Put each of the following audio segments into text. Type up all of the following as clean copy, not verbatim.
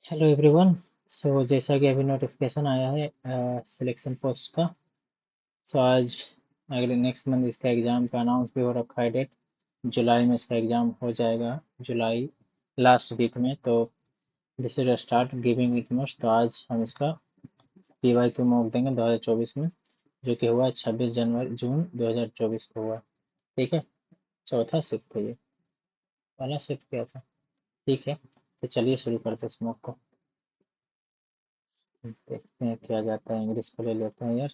Hello everyone. सो जैसा कि अभी नोटिफिकेशन आया है सिलेक्शन पोस्ट का। सो आज अगले नेक्स्ट मंथ इसका एग्ज़ाम का अनाउंस भी हो रखा है डेट। जुलाई में इसका एग्ज़ाम हो जाएगा, जुलाई लास्ट वीक में। तो this is start giving it most. तो आज हम इसका पीवाई क्यू मॉक देंगे 2024 में, जो कि हुआ 26 जनवरी जून 2024 को हुआ। ठीक है, चौथा शिफ्ट था ये, पहला शिफ्ट क्या था। ठीक है, तो चलिए शुरू करते हैं इस मॉक को। देखते हैं क्या जाता है, इंग्लिश को ले लेते हैं यार।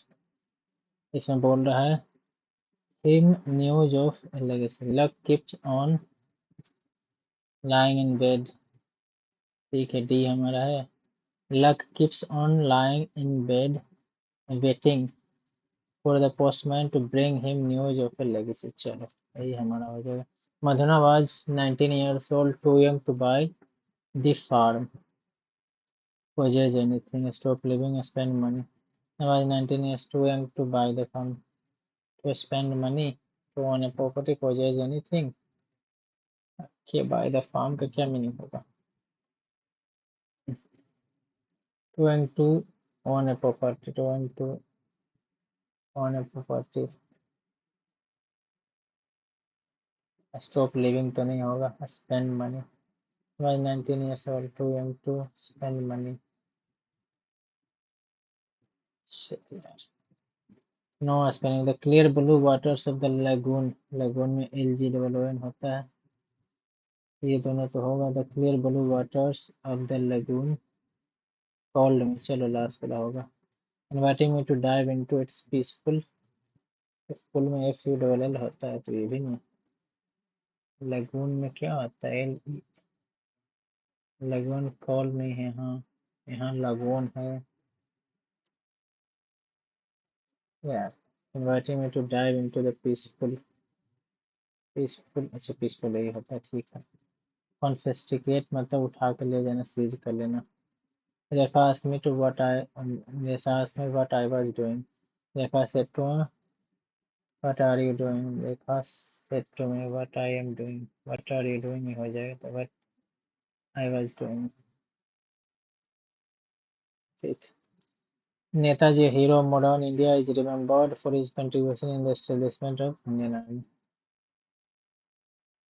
इसमें बोल रहा है him news of legacy luck keeps on lying in bed। ठीक है, डी हमारा है। luck keeps on lying in bed waiting for the postman to bring him news of a legacy। चलो यही हमारा हो जाएगा। Madhuna was 19 years old, too young to buy the farm, possess anything, stop living, spend money। Was 19 years, too young to buy the farm, to spend money, to own a property, possess anything। के by the farm का क्या meaning होगा। To and to own a property, to and to own a property। stop living तो नहीं होगा, spend money। was 19 years old, too young to spend money। shit यार, no spending। the clear blue waters of the lagoon, lagoon में LGOON होता है, ये दोनों तो होगा। the clear blue waters of the lagoon cold में, चलो लास्ट वाला होगा। inviting me to dive into its peaceful, full में FULL होता है, तो ये भी नहीं। लगून में क्या होता है, लगून कॉल नहीं है। हाँ, यहाँ लगून है यार। Inviting me to dive into the peaceful, peaceful, अच्छा पीसफुल यही होता है, ठीक है। कॉन्फिस्टिकेट मतलब उठा कर ले जाना, सीज कर लेना। Rekha asked me to Rekha asked me what I was doing. Rekha said to what are you doing. Rekha said to me what I am doing. What are you doing हो जाएगा, तो व्हाट आई वाज डूइंग। ठीक। Netaji, a hero of modern India, is remembered for his contribution in the establishment of Indian Army।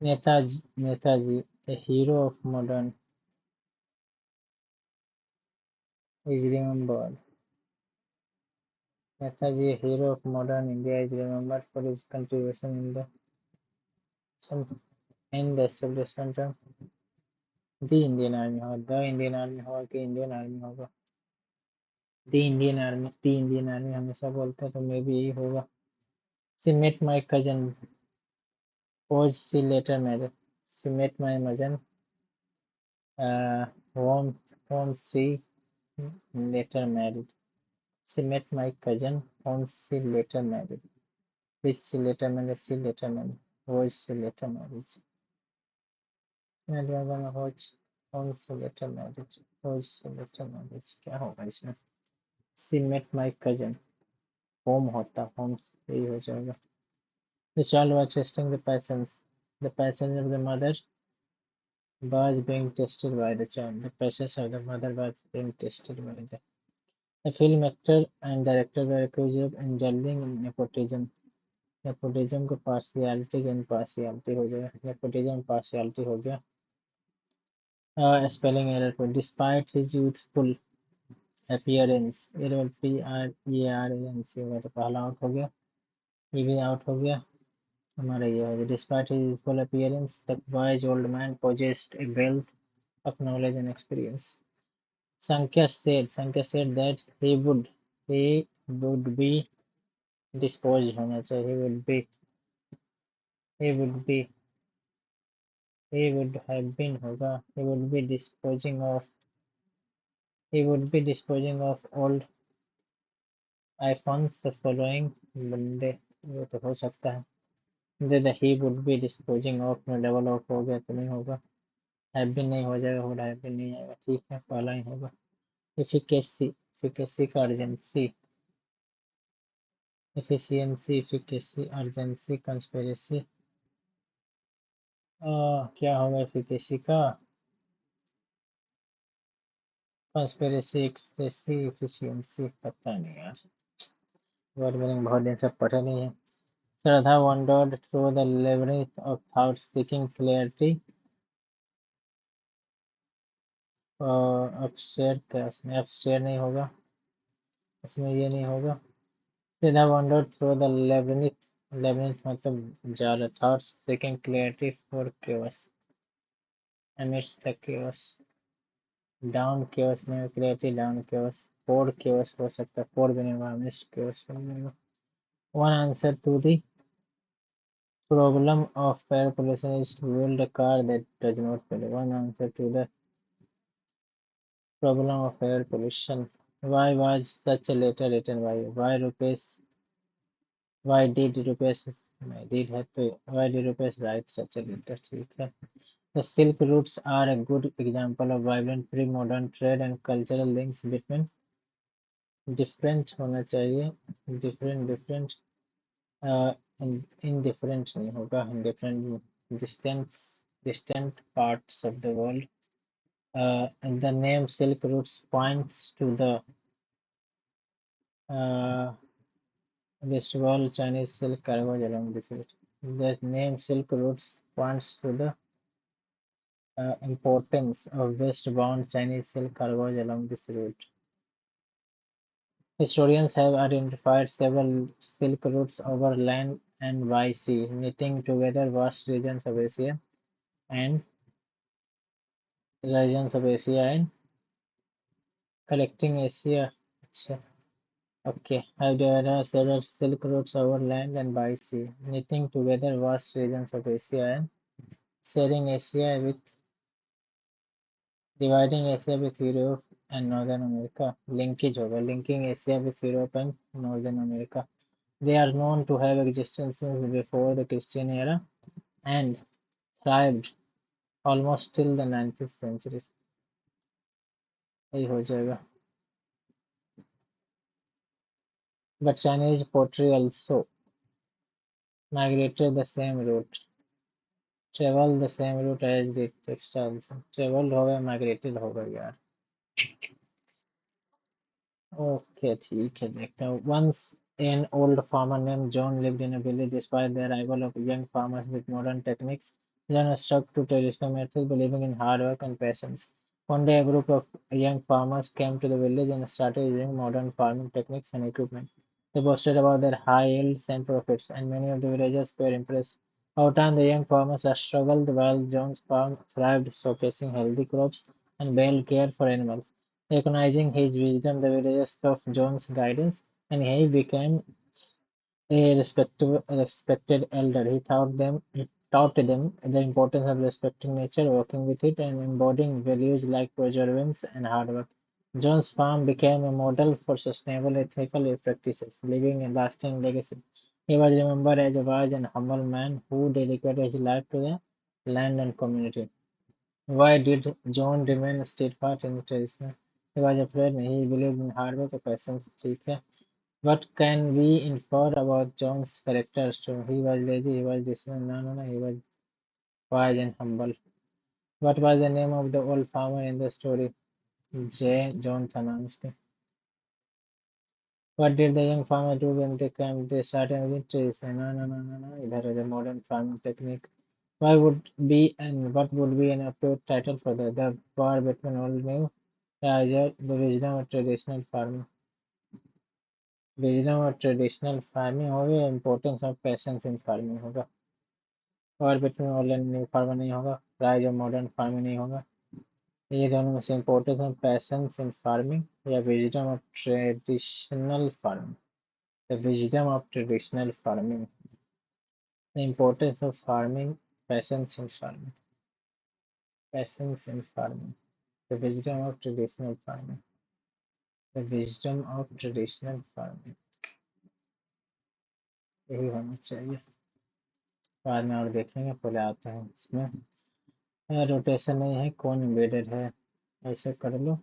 Netaji, a hero of modern, is remembered। Netaji, a hero of modern India, is remembered for his contribution in the establishment of the Indian Army। होगा the Indian army होगा कि Indian army होगा। The Indian army, the Indian army हमेशा बोलते हैं, तो मे भी यही होगा। She met my cousin, was she later married। She met my cousin, whom she later married। She met my cousin, whom she later married। Which she later married, she later married, was she later married। was whom she later married, was she later married, क्या होगा इसमें। She met my cousin, whom होता, whom यही हो जाएगा। The child was testing the patience, the patience of the mother was being tested by the child, the patience of the mother was being tested by the film actor and director were accused of indulging in nepotism। Nepotism को partiality का impartiality हो जाएगा, nepotism partiality हो गया। Spelling error को, despite his youthful appearance, PREARANC होगा, तो पहला आउट हो गया, ये भी आउट हो गया। हमारा ये हो गया, despite his youthful appearance the wise old man possessed a wealth of knowledge and experience। Sankhya said that he would be disposed होना चाहिए, he would be he would have been होगा, he would be disposing of old iPhones the following Monday। ये तो हो सकता है, दे he would be disposing of में double of हो गया, तो नहीं होगा। हैव बीन नहीं हो जाएगा, would have been नहीं आएगा, ठीक है, पहला ही होगा। एफिकेसी का urgency, efficiency, efficacy, urgency, conspiracy. क्या होगा एफिकेसी का, कंस्पिरेसी, एक्सटेसी, एफिशिएंसी, पता नहीं यार, वर्ड मीनिंग बहुत दिन से पढ़े नहीं है। श्रद्धा wandered through the labyrinth of thought seeking clarity. Upstair क्या इसमें, अपस्टेयर नहीं होगा इसमें, ये नहीं होगा। श्रद्धा wandered through the labyrinth, labyrinth मतलब जाल, thought seeking clarity for chaos, amidst the chaos, down chaos नहीं, clarity down chaos, for chaos हो सकता है, for भी नहीं होगा, amidst chaos भी नहीं होगा। One answer to the problem of air pollution is to build a car that does not pollute. One answer to the problem of air pollution. Why was such a letter written by you? Why Rupesh? Why did Rupesh? Did have to? Why did Rupesh write such a letter? ठीक है. The Silk Routes are a good example of vibrant pre-modern trade and cultural links between different होना चाहिए, different indifferent नहीं होगा, different distant parts of the world. And the name Silk Routes points to the Westwall Chinese silk cargoes along this route. The name Silk Routes points to the importance of westbound Chinese silk cargoes along this route. Historians have identified several silk routes over land and by sea, knitting together vast and regions of Asia and collecting Asia. Okay, have divided several silk routes over land and by sea, knitting together vast regions of Asia and sharing Asia with dividing Asia with Europe and Northern America. Linkage होगा, linking Asia with Europe and Northern America. They are known to have existed since before the Christian era and thrived almost till the 19th century. यही हो जाएगा. But Chinese pottery also migrated the same route. Travel the same route as the textiles. Traveled होगा, migrated होगा यार. Okay, ठीक है, देखता हूँ. Once an old farmer named John lived in a village. Despite the arrival of young farmers with modern techniques, John stuck to traditional methods, believing in hard work and patience. One day, a group of young farmers came to the village and started using modern farming techniques and equipment. They boasted about their high yields and profits, and many of the villagers were impressed. Over time, the young farmers struggled while John's farm thrived, showcasing healthy crops and well care for animals. Recognizing his wisdom, the villagers of John's guidance, and he became a respected elder. Taught them the importance of respecting nature, working with it, and embodying values like perseverance and hard work. John's farm became a model for sustainable ethical practices, leaving a lasting legacy. He was remembered as a wise and humble man who dedicated his life to the land and community. Why did John remain steadfast in the tradition? He was afraid, he believed in hard work and patience. ठीक है. What can we infer about John's character? So he was lazy, he was distant. No, he was wise and humble. What was the name of the old farmer in the story? John था नाम उसके. What did the young farmer do when they came? They started using trees. No. इधर है the modern farming technique. Why would be and what would be an appropriate title for the war between old new Raja, the wisdom of traditional farming. Wisdom of traditional farming होगा, importance of patience in farming होगा. War between old and new farming नहीं होगा, rise of modern farming नहीं होगा. ये दोनों में से importance of patience in farming या wisdom of traditional farming. The wisdom of traditional farming. The importance of farming, patience in farming. Patience in farming. The wisdom of traditional farming. The wisdom of traditional farming. यही होना चाहिए. बाद में और देखेंगे, पहले आता है इसमें. रोटेशन नहीं है, कौन एम्बेडेड है, ऐसे कर लो.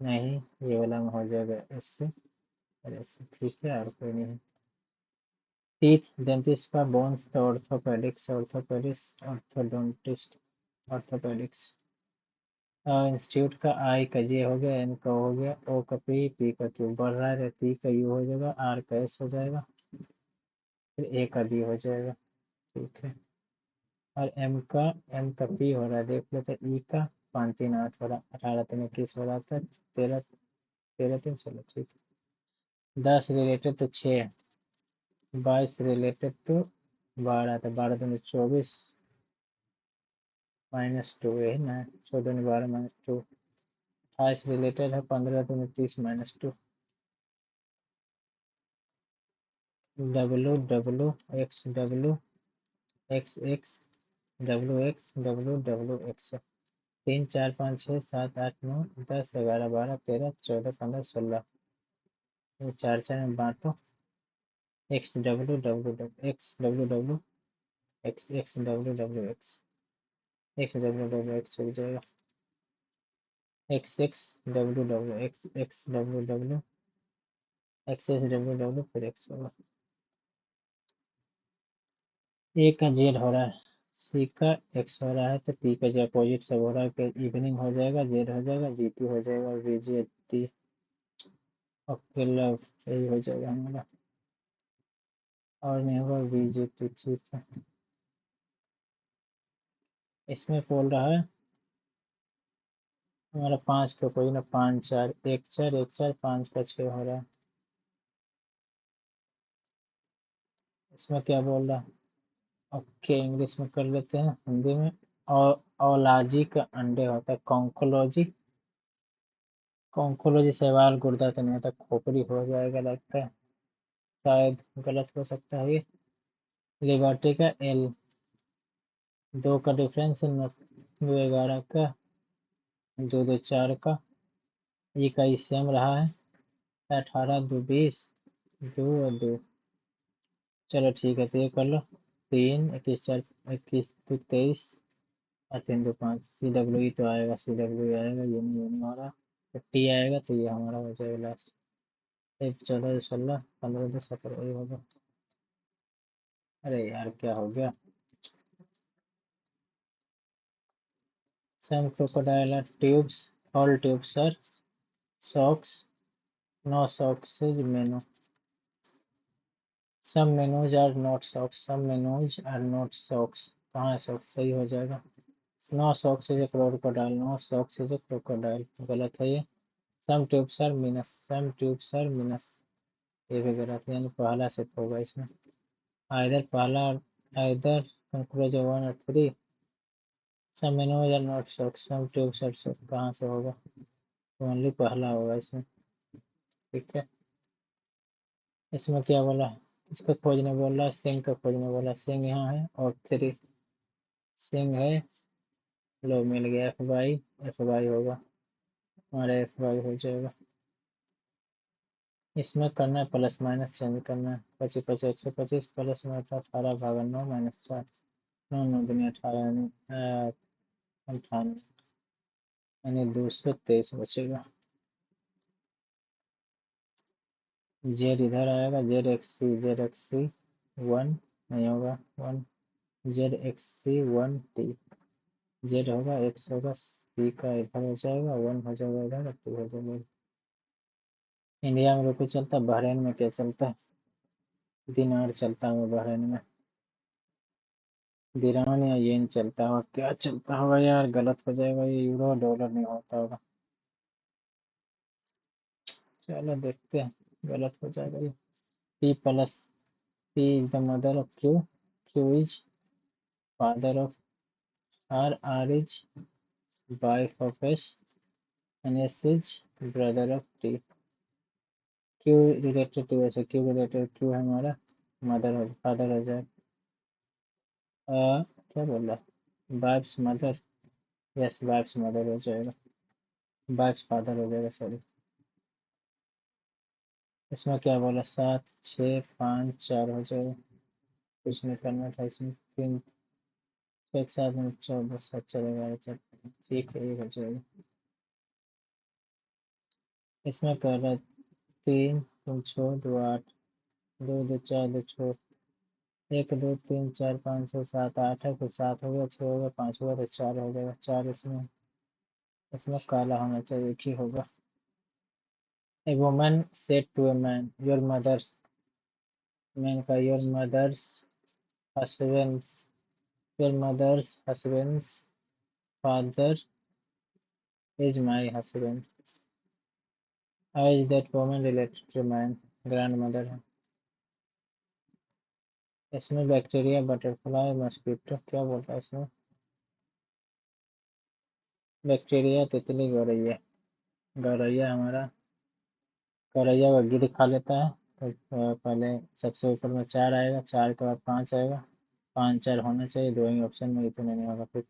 नहीं, ये वाला में हो जाएगा इससे और ऐसे. ठीक है, और कोई नहीं है. टीथ डेंटिस्ट का, बोन्स का orthopaedics, orthopaedics, orthodontist, orthopaedics. Institute का आई का जे हो गया, एन का हो गया, ओ का पी का क्यू, बढ़ रहा है, पी का यू हो जाएगा, आर का एस हो जाएगा, फिर ए का बी हो जाएगा। ठीक है, और एम का पी हो रहा है, देख लेते हैं। ई का 5 3 8 हो रहा, 18 3 21 हो रहा था, 13 13 3 16, ठीक है। 10 रिलेटेड टू 6, 22 रिलेटेड टू 12, तो 12 दूनी 24 -2 है ना, 14 12 -2। 28 रिलेटेड है, 15 दूनी 30 -2। WWXWXWXWX 3 4 5 6 7 8 9 10 11 12 13 14 15 16, ये 4 4 में बांटो। XWWXXWWX हो जाएगा। XXWWXXWW फिर X होगा। ए का जेड हो रहा है, सी का एक्स हो रहा है, तो पी का जो अपोजिट सब हो रहा है, कि इवनिंग हो जाएगा, जेड हो जाएगा, जीटी हो जाएगा, वीजेटी और फिर लव, यही हो जाएगा हमारा, और नहीं होगा वीजेटी। ठीक है, इसमें बोल रहा है हमारा 5 का कोई ना, 5 4 1 4 1 4 5 का 6 हो रहा है। इसमें क्या बोल रहा है? ओके, इंग्लिश में कर लेते हैं, हिंदी में। और औलाजी का अंडे होता है कॉन्कोलॉजी। कॉन्कोलॉजी सवाल गुर्दा तो नहीं होता, खोपड़ी हो जाएगा लगता है, शायद गलत हो सकता है ये। लिबर्टी का एल, 2 का डिफरेंस, 2 11 का, 2 2 4 का, ये का ही सेम रहा है, 18 2 20, 2 और 2। चलो ठीक है, तो ये कर लो। 3 21 4 21 2 23 और 3 2 5, CW तो आएगा, CW आएगा, ये नहीं हो रहा, तो टी आएगा, तो ये हमारा हो जाएगा लास्ट। 14 16 15 2 17 वही होगा। अरे यार क्या हो गया? Some crocodile are tubes, all tubes are socks, no socks is menu. Some menus are not socks, some menus are not socks. कहाँ है socks? सही हो जाएगा। No socks is a crocodile, no socks is a crocodile, गलत है ये। Some tubes are minus, some tubes are minus, ये भी गलत है, यानी पहला सिर्फ होगा इसमें। Either पहला, either conclusion 1 और 3। Some menus are not socks, some tubes are socks, कहाँ से होगा? ओनली पहला होगा इसमें। ठीक है, इसमें क्या बोला? इसको खोजने बोल रहा है, सिंह का खोजने बोला, सिंह यहाँ है, और 3 सिंह है। लो मिल गया, एफ वाई होगा, हमारा एफ वाई हो जाएगा। इसमें करना है प्लस माइनस चेंज करना है। 25 25 125 प्लस में 18 भागा 9 -4, 9 9 दूनी 18 यानी 98, यानी 223 बचेगा। जेड इधर आएगा, जेड एक्स सी 1 नहीं होगा, 1, जेड एक्स सी 1 टी, जेड होगा, एक्स होगा, सी का इधर हो जाएगा, 1 हो जाएगा इधर, 2 हो जाएगा। इंडिया में रुपये चलता है, बहरीन में क्या चलता है? दिनार चलता है बहरीन में, दिरान या येन चलता होगा, क्या चलता होगा यार, गलत हो जाएगा ये, यूरो डॉलर नहीं होता होगा। चलो देखते हैं, गलत हो जाएगा ये। P plus, P is the mother of Q, Q is father of R, R is wife of S, and S is brother of T. Q related to ऐसे, क्यू रिलेटेड, क्यू है हमारा मदर हो, father हो जाए, क्या बोल रहा है, wife's mother, yes wife's mother हो जाएगा, वाइफ्स फादर हो जाएगा, सॉरी। इसमें क्या बोला, 7 6 5 4 हो जाएगा, कुछ नहीं करना था इसमें, 3 एक साथ में 14 7 चलेगा, ठीक है, ये हो जाएगा। इसमें कर रहा है 3 तुम छोड़ दो 8, 2 2 4 2 छोड़, 1 2 3 4 5 6 7 8 है, फिर 7 हो गया, 6 हो गया, 5 हुआ, तो 4 हो जाएगा, 4 इसमें इसमें काला होना चाहिए, एक ही होगा। A woman said to a man, your mother's, man का your mother's husband's, your mother's husband's father is my husband. How is that woman related to man, grand mother है। इसमें बैक्टीरिया, बटरफ्लाई, मस्कीटो, क्या बोलता है इसमें? Bacteria, तितली, गौरैया। गौरैया हमारा, गौरैया का गिद्ध खा लेता है। तो पहले सबसे ऊपर में 4 आएगा, 4 के बाद 5 आएगा, 5 4 होना चाहिए, ड्राइंग ऑप्शन में इतना नहीं होगा। फिर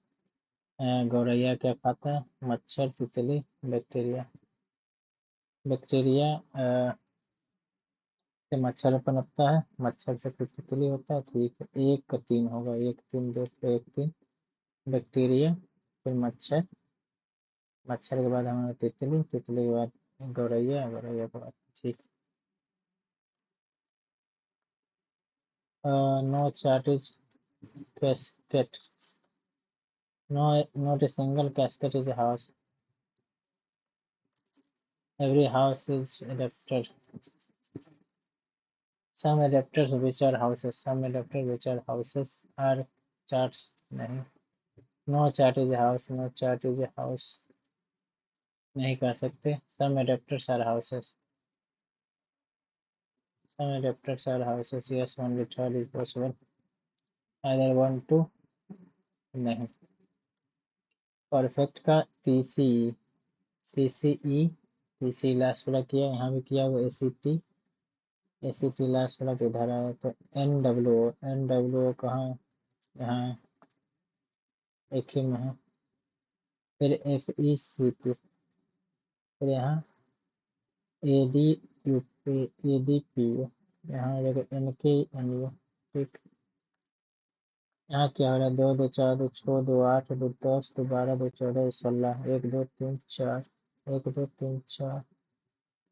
गौरैया क्या खाता है? मच्छर, तितली, बैक्टीरिया। बैक्टीरिया से मच्छर पनपता है, मच्छर से फिर तितली होता है। ठीक है, 1 का 3 होगा, 1 3 2 1 3। बैक्टीरिया, फिर मच्छर, मच्छर के बाद हमारा तितली, तितली के बाद गौरैया, गौरैया के बाद ठीक। No chart is casket, no, not a single casket is a house, every house is adapted, some adapters which are houses, some adapters which are houses are charts नहीं। no chart is a house, no chart is a house नहीं कह सकते। some adapters are houses, some adapters are houses, yes, only third is possible, either 1 2 नहीं। Perfect का TCE, CCE, TC last वाला किया, यहाँ भी किया हुआ ACT, ACT लास्ट वाला किधर आया? तो NWO, NWO कहाँ है? यहाँ एक ही में है। फिर FECT, फिर यहाँ ADUP, ADPO, यहाँ देखो NKNU। ठीक, यहाँ क्या हो रहा है? 2 2 4 2 6 2 8 2 10 2 12 2 14 16, 1 2 3 4, 1 2 3 4।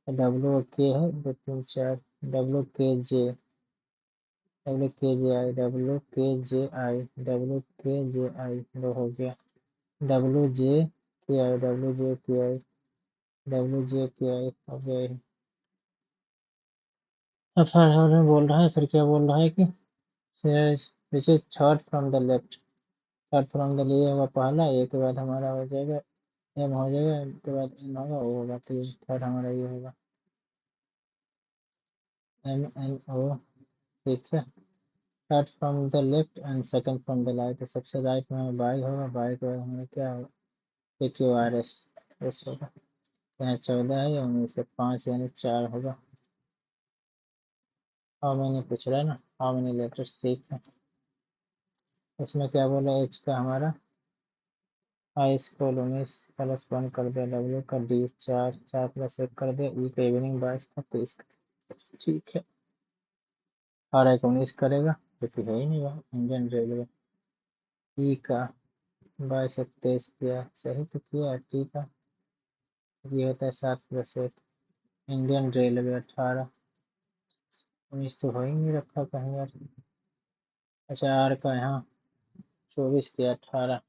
WK है, 2 3 4, WKJ, WKJI, WKJI, WKJI, 2 हो गया। WJKI, WJKI, WJKI हो गया। अब सारे बोल रहा है, फिर क्या बोल रहा है कि which is third from the left, third from the लिए होगा पहला, ए के बाद हमारा हो जाएगा एम, हो जाएगा एम के बाद एन होगा, ओ होगा, तो थर्ड हमारा ये होगा MNO। ठीक है, third from the left and second from the right, तो सबसे राइट में हमें बाई होगा, बाई के बाद हमें क्या होगा? PQRS, एस होगा। यहाँ 14 है, 19 से 5 यानी 4 होगा। हाउ मैनी पूछ रहा है ना, हाउ मैनी लेटर्स। ठीक है, इसमें क्या बोला? एच का हमारा हाई स्कूल 19 प्लस 1 कर दिया, डब्ल्यू का डी 4 4 प्लस 1 कर दिया, ई का इवनिंग 22 का 23 का। ठीक है, और एक 19 करेगा, क्योंकि है ही नहीं वहाँ इंडियन रेलवे। ई का 22 से 23 किया, सही तो किया। टी का ये होता है 7 प्लस 1, इंडियन रेलवे 18, 19 तो हो ही नहीं रखा कहीं यार। अच्छा, आर का यहाँ 24 किया, 18,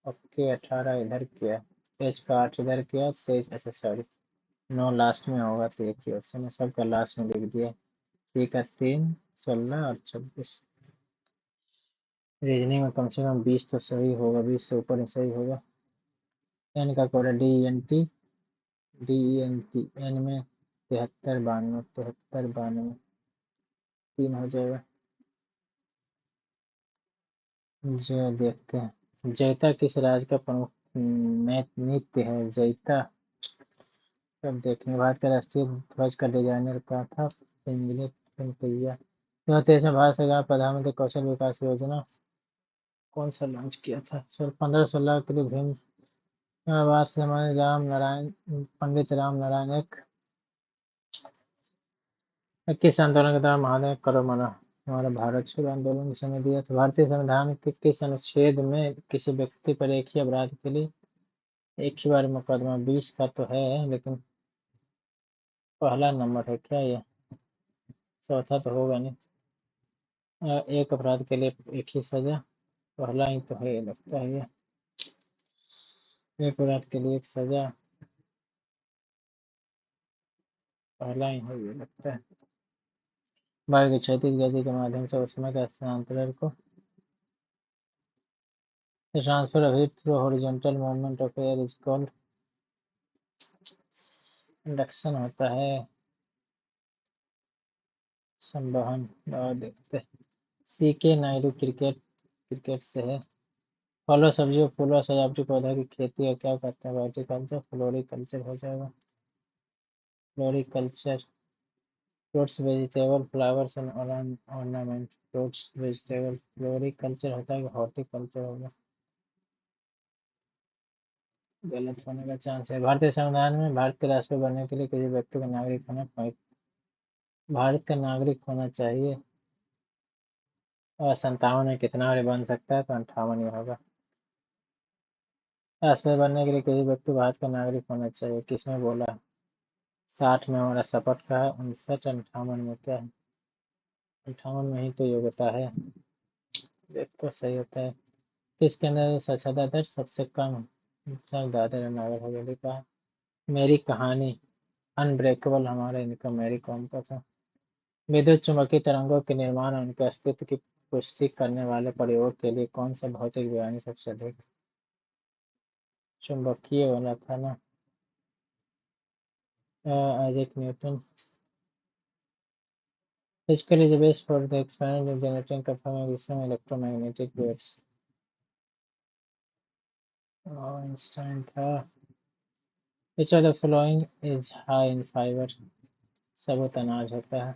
ओके 18 इधर किया, एच का 8 इधर किया, 23, अच्छा सॉरी 9 लास्ट में होगा, तो एक ही ऑप्शन है, सबका लास्ट में लिख दिया। सी का 3 16 और 26। रीजनिंग में कम से कम 20 तो सही होगा, 20 से ऊपर ही सही होगा। एन का कोड है DENT, DENT, एन में 73 92, 73 92, 3 हो जाएगा। जो देखते हैं, जैता किस राज्य का प्रमुख नृत्य है? जैता सब देखने, भारत का राष्ट्रीय ध्वज का डिजाइनर का था पिंगली पिंपैया। 2023 में भारत सरकार प्रधानमंत्री कौशल विकास योजना कौन सा लॉन्च किया था? 15-16 के लिए भीम आवास से हमारे राम नारायण, पंडित राम नारायण एक 21 आंदोलन के दौरान महादेव करो मना, हमारा भारत छोड़ो आंदोलन के समय दिया था। भारतीय संविधान के किस अनुच्छेद में किसी व्यक्ति पर एक ही अपराध के लिए एक ही बार मुकदमा? 20 का तो है, लेकिन पहला नंबर है क्या ये? चौथा तो होगा नहीं। एक अपराध के लिए एक ही सजा, पहला ही तो है लगता है ये। एक रात के लिए एक सजा पहला ही है ये लगता है। वायु की क्षैतिज गति के माध्यम से ऊष्मा के स्थानांतरण को transfer of heat through horizontal movement of air is called induction होता है। संवहन और देखते हैं। सी के नायडू क्रिकेट क्रिकेट से है। फलों सब्जियों फूलों सजावटी पौधा की खेती है क्या कहते हैं? वर्टिकल्चर फ्लोरिकल्चर हो जाएगा। Floriculture fruits vegetable flowers and ornament fruits vegetable floriculture होता है कि हॉर्टिकल्चर होगा? गलत होने का चांस है। भारतीय संविधान में भारत के राष्ट्रपति बनने के लिए किसी व्यक्ति का नागरिक होना भारत का नागरिक होना चाहिए। और 57 में कितना और बन सकता है? तो 58 ही होगा। राष्ट्रपति बनने के लिए किसी व्यक्ति भारत का नागरिक होना चाहिए, किसमें बोला? 60 में हमारा शपथ का है। 59 58 में क्या है? 58 में ही तो योग्यता है। देखो सही होता है। किसके अंदर साक्षरता दर सबसे कम? सब दादर नगर हवेली का है। मेरी कहानी अनब्रेकेबल हमारे इनका मेरी कॉम का था। विद्युत चुम्बकीय तरंगों के निर्माण और उनके अस्तित्व की पुष्टि करने वाले प्रयोग के लिए कौन सा भौतिक विज्ञानी सबसे अधिक? चुंबकीय वाला था ना, Isaac Newton. Physical is a base for the experiment in generating confirming some electromagnetic waves. Einstein था। Which of the following is high in fiber? सबूत अनाज होता है।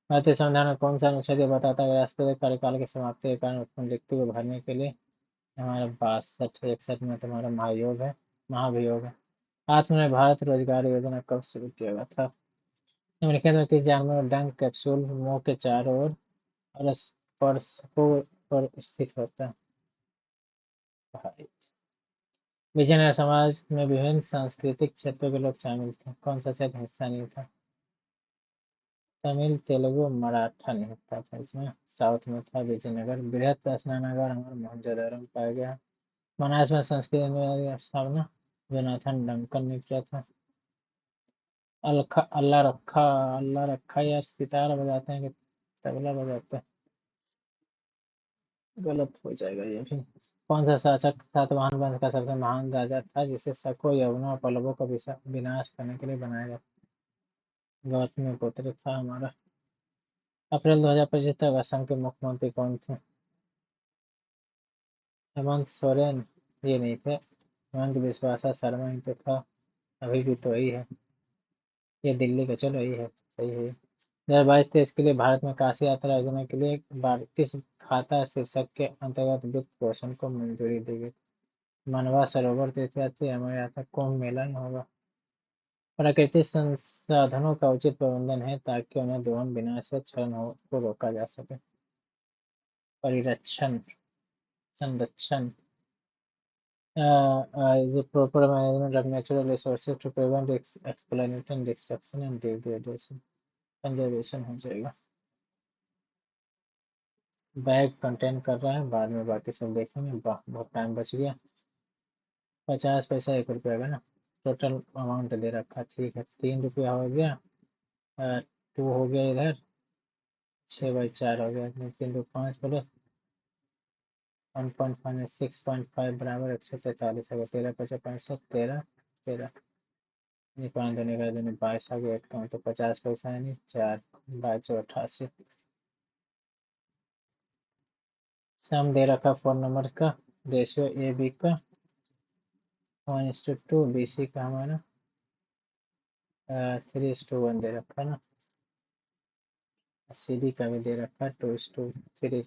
भारतीय संविधान में कौन सा अनुच्छेद बताता है कि राष्ट्रपति कार्यकाल की समाप्ति के कारण उत्पन्न रिक्ति को भरने के लिए? हमारा 62 61 में तुम्हारा महायोग है, महाभियोग है। आत्मनिर्भर भारत रोजगार योजना कब शुरू किया गया था? निम्नलिखित में किस जानवर में डंक कैप्सूल मुंह के चारों ओर और स्पर्शकों पर स्थित होता है? भाई विजयनगर समाज में विभिन्न सांस्कृतिक क्षेत्रों के लोग शामिल थे, कौन सा क्षेत्र हिस्सा नहीं था? तमिल तेलुगु मराठा नहीं था इसमें। साउथ में था विजयनगर। बृहत स्नानागार हमारा मोहनजोदड़ो में पाया गया। बनारस में संस्कृत यूनिवर्सिटी की स्थापना जोनाथन डंकन ने किया था। अल्लाह रखा यार सितार बजाते हैं कि तबला बजाते हैं? गलत हो जाएगा ये भी। कौन सा शासक सातवाहन वंश का सबसे महान राजा था जिसे शकों यवनों और पल्लवों का विनाश करने के लिए बनाया गया? गौतमीपुत्र था हमारा। अप्रैल 2025 तक असम के मुख्यमंत्री कौन थे? हेमंत सोरेन ये नहीं थे। हेमंत बिस्वा शर्मा ही तो था। अभी भी तो ही है। ये दिल्ली का, चलो यही है, सही है। 2022-23 के लिए भारत में काशी यात्रा योजना के लिए किस खाता शीर्षक के अंतर्गत वित्त पोषण को मंजूरी दी गई? मानवा सरोवर तीर्थ यात्री हमारे यहाँ तक कुंभ मेला ही होगा। प्राकृतिक संसाधनों का उचित प्रबंधन है ताकि उन्हें दोहन विनाश से क्षरण को रोका जा सके। परिरक्षण संरक्षण is a proper management of natural resources to prevent exploitation, destruction and degradation. Conservation हो जाएगा। बैग कंटेन कर रहा है, बाद में बाकी सब देखेंगे। बहुत टाइम बच गया। 50 पैसा 1 रुपया का ना टोटल अमाउंट दे रखा। ठीक है, 3 रुपया हो गया। 2 हो गया इधर। 6/4 हो गया। 3 5 प्लस 1.5 6.5 बराबर 143 हो गया। 13 × 5 = 13 13 निकाल देने का देने 22 आ गया। तो 50 पैसा है नहीं। 4/88। सम दे रखा 4 नंबर का। रेशियो ए बी का 1:2। बी सी का हमारा 3:1 दे रखा ना। सी डी का भी दे रखा 2:3।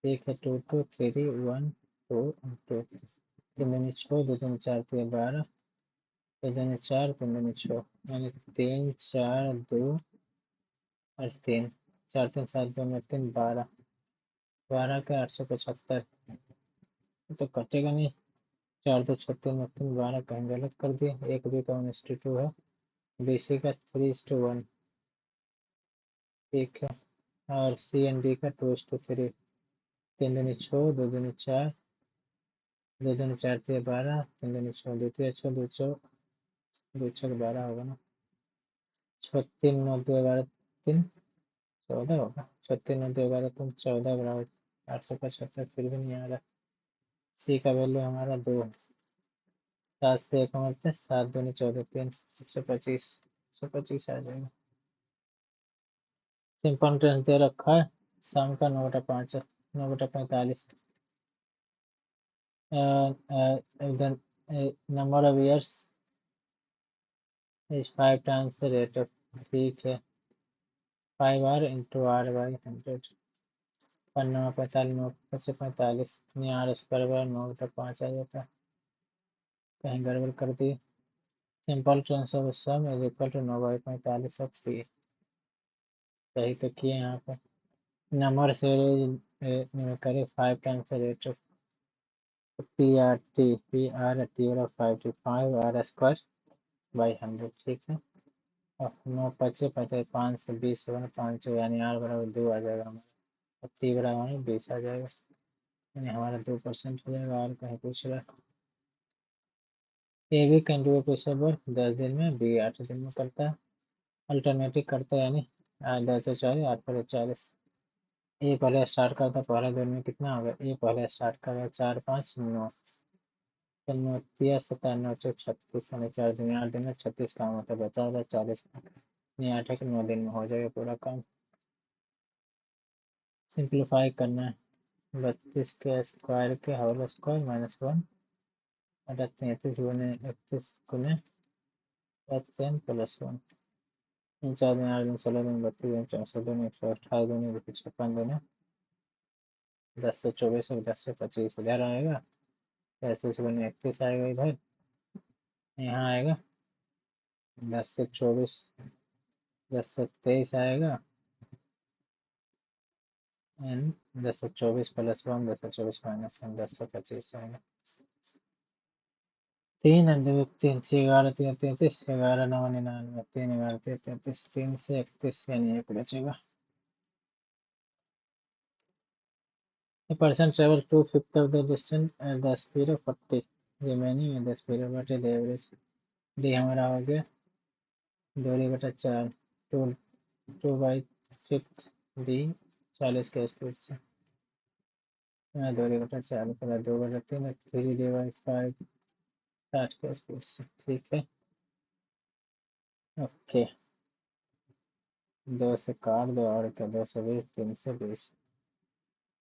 ठीक है, 2 2 3 1 2 2। 3 दूनी 6 2 दूनी 4 3 12 3 दूनी 4 3 दूनी 6 यानी 3 4 2 और 3 4 3 7 2 में 3 12 12 का 875 तो कटेगा नहीं। 4 2 36 में 3 12 कहीं गलत कर दिए। एक भी का 1:2 है। BC का 3:1। ठीक है, और सी एंड डी का 2:3। 3 दूनी 6 2 दूनी 4 2 दूनी 4 3 12, 3 दूनी 6 द्वितीय 6 2 6 12 होगा ना, 6 3 9 2 11 3 14 होगा, 6 3 9 2 11 3 14 बराबर 875, फिर भी नहीं आ रहा। सी का वैल्यू हमारा 2, 7 से 1 मरते 7 दूनी 14 3 125, 125 आ जाएगा। सिंपल इंटरेस्ट दे रखा है, शाम का 9/5 9/45। Number of years is 5 times the rate of, ठीक है, 5r इंटू r बाई 100, 9/45 9 5 45 नहीं, r स्क्वायर 9/5 आ जाता, कहीं गड़बड़ कर दी। Simple transfer sum is equal to 9/45 of p, सही तो किए यहाँ पर। नंबर से करें 5 times the rate of PR 5 by 100, ठीक है। और 9 5 5 5 से 20 होगा ना, 5 यानी r बराबर 2 आ जाएगा हमारा, और t बराबर 20 आ जाएगा, यानी हमारा 2% हो जाएगा। और कहीं पूछ रहा है ए भी कैन डू ए पैसा वर्क 10 दिन में, बी 8 दिन में करता है, अल्टरनेटिव करता है, यानी 10 40 8 40। ए पहले स्टार्ट करता, पहले दिन में कितना होगा, ए पहले स्टार्ट करेगा 4 5 9, 97 36, यानी 4 दिन 8 दिन में 36 काम होता है, बचा होगा 40, नहीं 8 है कि 9 दिन में हो जाएगा पूरा काम। सिंप्लीफाई करना है, 32 के स्क्वायर के होल स्क्वायर -1 और 33 गुने 31 गुने 10 + 1, 4 दिन 8 दिन 16 दिन 32 दिन 64 दिन 128 दिन 56 दिन 10 से 24 और 10 से 25 इधर आएगा, 33 गुने 31 आएगा इधर, यहाँ आएगा 10 से 24 10 से 23 आएगा, एंड 10 से 24 + 1 10 से 24 -1 10 से 25 आएगा। 3 2 3 6 11 3 33 11 9 99 3 11 3 33 3 से 31 यानी 1 बचेगा। A person travel 2/5 of the distance at the speed of 40, remaining at the speed of 40, the average D हमारा हो गया 2/4, 2/5 डी 40 के स्पीड से, 2/4 पहले 2/3 3/5 60 के स्पीड से, ठीक है। ओके 2 से काट दो और क्या, 2 से 20 3 से 20,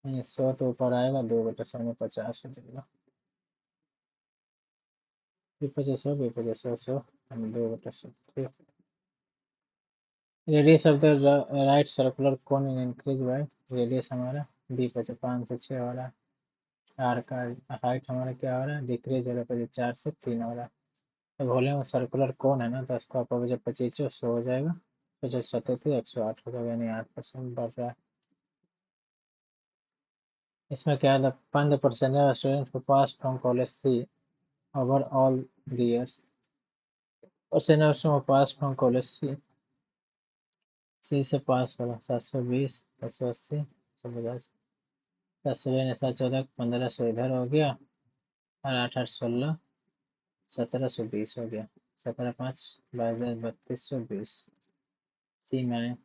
100 तो ऊपर आएगा, 2/100 में 50 हो जाएगा, 50 100 हम 2/100, ठीक। Radius of the right circular cone in increase by, radius हमारा बी 5 से 6 हो रहा है, आर का हाइट हमारा क्या हो रहा है, डिक्रीज हो रहा है 4 से 3 हो रहा है। तो वॉल्यूम सर्कुलर कोन है ना, तो इसका आप जब 25 100 हो जाएगा, 25 37 108 हो जाएगा, यानी 8% बढ़ रहा है। इसमें क्या है, 5% of students who passed from college C over all the years, percent of students who passed from college C से पास होगा 720 780 150, 10 1500 इधर हो गया, और 8 8 16 1720 हो गया, 17 5 22 3220। सी में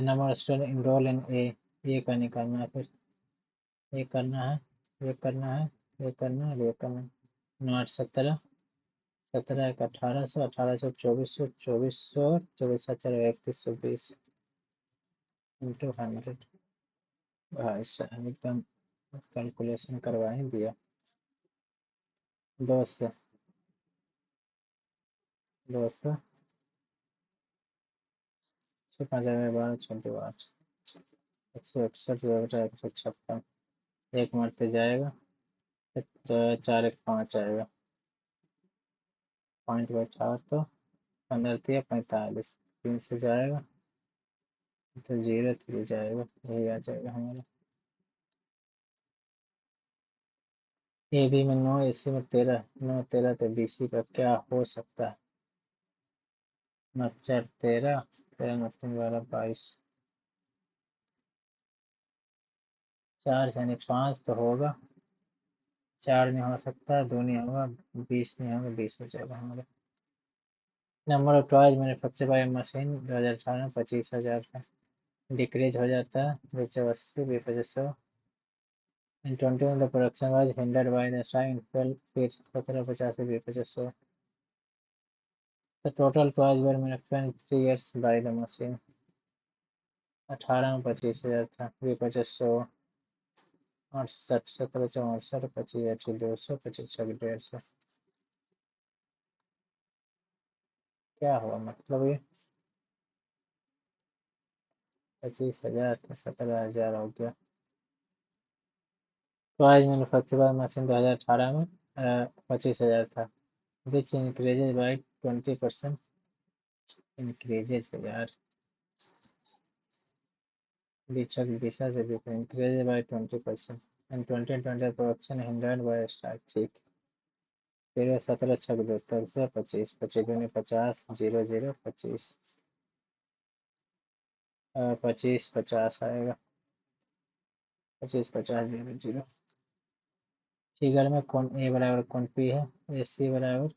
नंबर स्टूडेंट इनरोल इन ए, ये का निकालना है, फिर ये करना है, ये करना है, ये करना है, ये करना है, 9 8 17 17 1 1800 1800 2400 2400 24 7 3120 इंटू 100, भाई साहब एकदम कैलकुलेशन करवा ही दिया। 2 से 5 12 28 161 156, एक मरते जाएगा तो 4 1 5 आएगा, 5/4 तो 15 45, 3 से जाएगा तो 0 3 जाएगा, यही आ जाएगा हमारा। ए बी में 9 ए सी में 13 9 13 तो बी सी का क्या हो सकता है, 9 4 13 13 9 3 12 22, 4 यानी 5 तो होगा, 4 नहीं हो सकता, 2 नहीं होगा, 20 नहीं होगा, 20 हो जाएगा हमारे। Number of toys manufacture by machine 2018 में 25,000 था, डिक्रीज हो जाता है, बेचो 80, बेचो 100। इन 20 the production was hindered by the strike in 12, फिर 1750 बेचो 100। The total toys were manufactured in 3 years by the machine. 18 में 25,000 था, बेचो 100। 68, 17, 64, 25, 200, 25, 150। क्या हुआ मतलब ये? 25,000 था, 17,000 हो गया। टॉयज मैन्युफैक्चर मशीन 2018 में 25,000 था, विच इंक्रीजेज बाई 20%। इंक्रीजेज है यार, बीचक दिशा से भी increases by 20%। And 2020 production hindered by strike, ठीक। 13, 17, 76 से 25, 25 दूनी 50, 0, 0, 25, 25, 50 आएगा, 25, 50, 0, 0। फिगर में कौन ए बराबर कौन पी है, ए सी बराबर